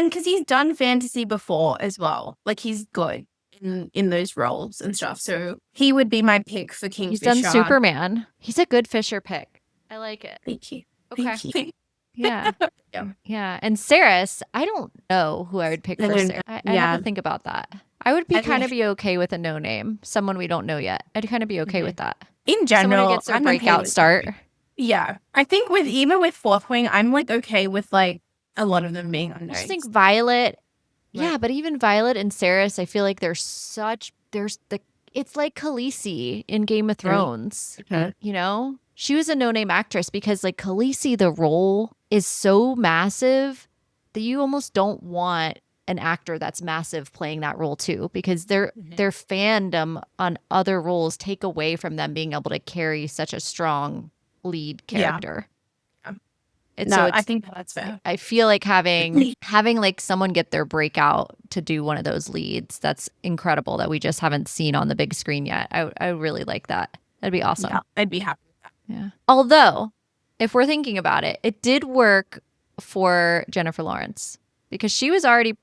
because he's done fantasy before as well. Like he's good in those roles and stuff. So he would be my pick for Kingfisher. He's done Superman. He's a good Fisher pick. I like it. Thank you. Okay. Thank you. Yeah. Yeah. Yeah. And Saris, I don't know who I would pick I for don't Saris. know. I have to think about that. I would be I kind think- of be okay with a no name, someone we don't know yet. I'd kind of be okay with that. In Someone general, who gets their I'm okay breakout with start. that. Yeah, I think even with Fourth Wing, I'm like okay with like a lot of them being I unknown. just think Violet. Yeah, Right. but even Violet and Saris, I feel like it's like Khaleesi in Game of Thrones. Okay. You know, she was a no-name actress because like Khaleesi, the role is so massive that you almost don't want an actor that's massive playing that role too, because their fandom on other roles take away from them being able to carry such a strong lead character. Yeah. It's, No, so I it's, think that's fair. I feel like having like someone get their breakout to do one of those leads, that's incredible that we just haven't seen on the big screen yet. I really like that. That'd be awesome. Yeah, I'd be happy with that. Yeah. Although, if we're thinking about it, it did work for Jennifer Lawrence because she was already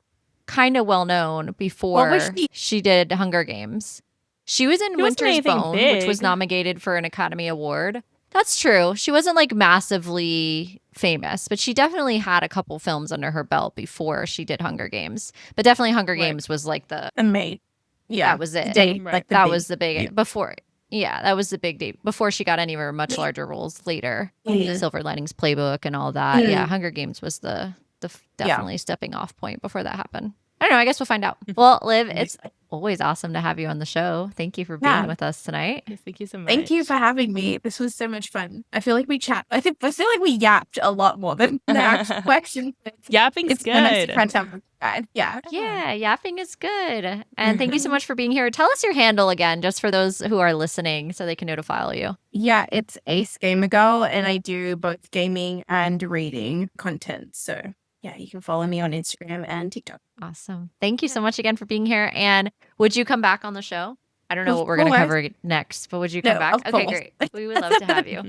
kind of well known before was she? she did Hunger Games. She was in She wasn't Winter's anything Bone, which was big. nominated for an Academy Award. That's true. She wasn't like massively famous, but she definitely had a couple films under her belt before she did Hunger Games. But definitely Hunger Right. Games was like the And May. Yeah, that was it. Date, Right. like that big- was the big before. Yeah, that was the big date before she got any of her much larger roles later. Mhm. Silver Linings Playbook and all that. Mhm. Yeah, Hunger Games was the Yeah. definitely stepping off point before that happened. I don't know. I guess we'll find out. Well, Liv, it's always awesome to have you on the show. Thank you for being Yeah. with us tonight. Yes, thank you so much. Thank you for having me. This was so much fun. I feel like we chat. I feel like we yapped a lot more than the actual questions. Yapping's It's been nice to good. spend time with you guys. Yeah. Yeah, yapping is good. And thank you so much for being here. Tell us your handle again, just for those who are listening, so they can know to follow you. Yeah, it's Acegamergirl, and I do both gaming and reading content. So yeah, you can follow me on Instagram and TikTok. Awesome. Thank you so much again for being here. And would you come back on the show? I don't know Of what we're going to course. cover next, but would you come No, back? of Okay, course. great. We would love to have you.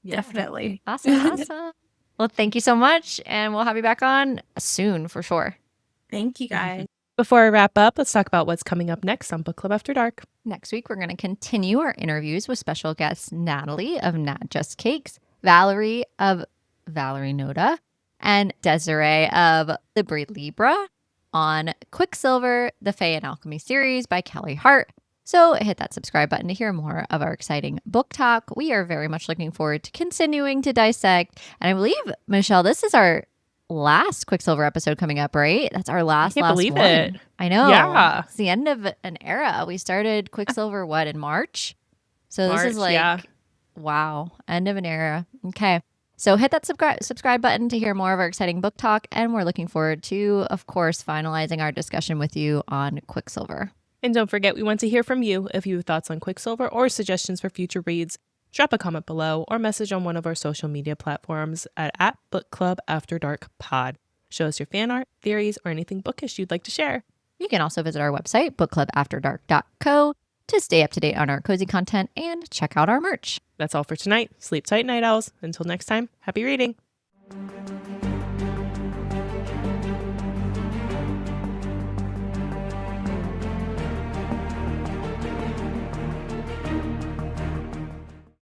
Yeah. Definitely. Awesome. Awesome. Well, thank you so much. And we'll have you back on soon for sure. Thank you guys. Before I wrap up, let's talk about what's coming up next on Book Club After Dark. Next week, we're going to continue our interviews with special guests Natalie of Not Just Cakes, Valerie of Valerie Noda, and Desiree of Libri Libra on Quicksilver, the Fae and Alchemy series by Callie Hart. So hit that subscribe button to hear more of our exciting book talk. We are very much looking forward to continuing to dissect. And I believe, Michelle, this is our last Quicksilver episode coming up, right? That's our last can't believe one. it. I know. Yeah. It's the end of an era. We started Quicksilver, in March? So this is March, like, yeah. wow, end of an era. Okay. So hit that subscribe button to hear more of our exciting book talk. And we're looking forward to, of course, finalizing our discussion with you on Quicksilver. And don't forget, we want to hear from you. If you have thoughts on Quicksilver or suggestions for future reads, drop a comment below or message on one of our social media platforms at Book Club After Dark Pod. Show us your fan art, theories, or anything bookish you'd like to share. You can also visit our website, bookclubafterdark.co, to stay up to date on our cozy content and check out our merch. That's all for tonight. Sleep tight, night owls. Until next time, happy reading.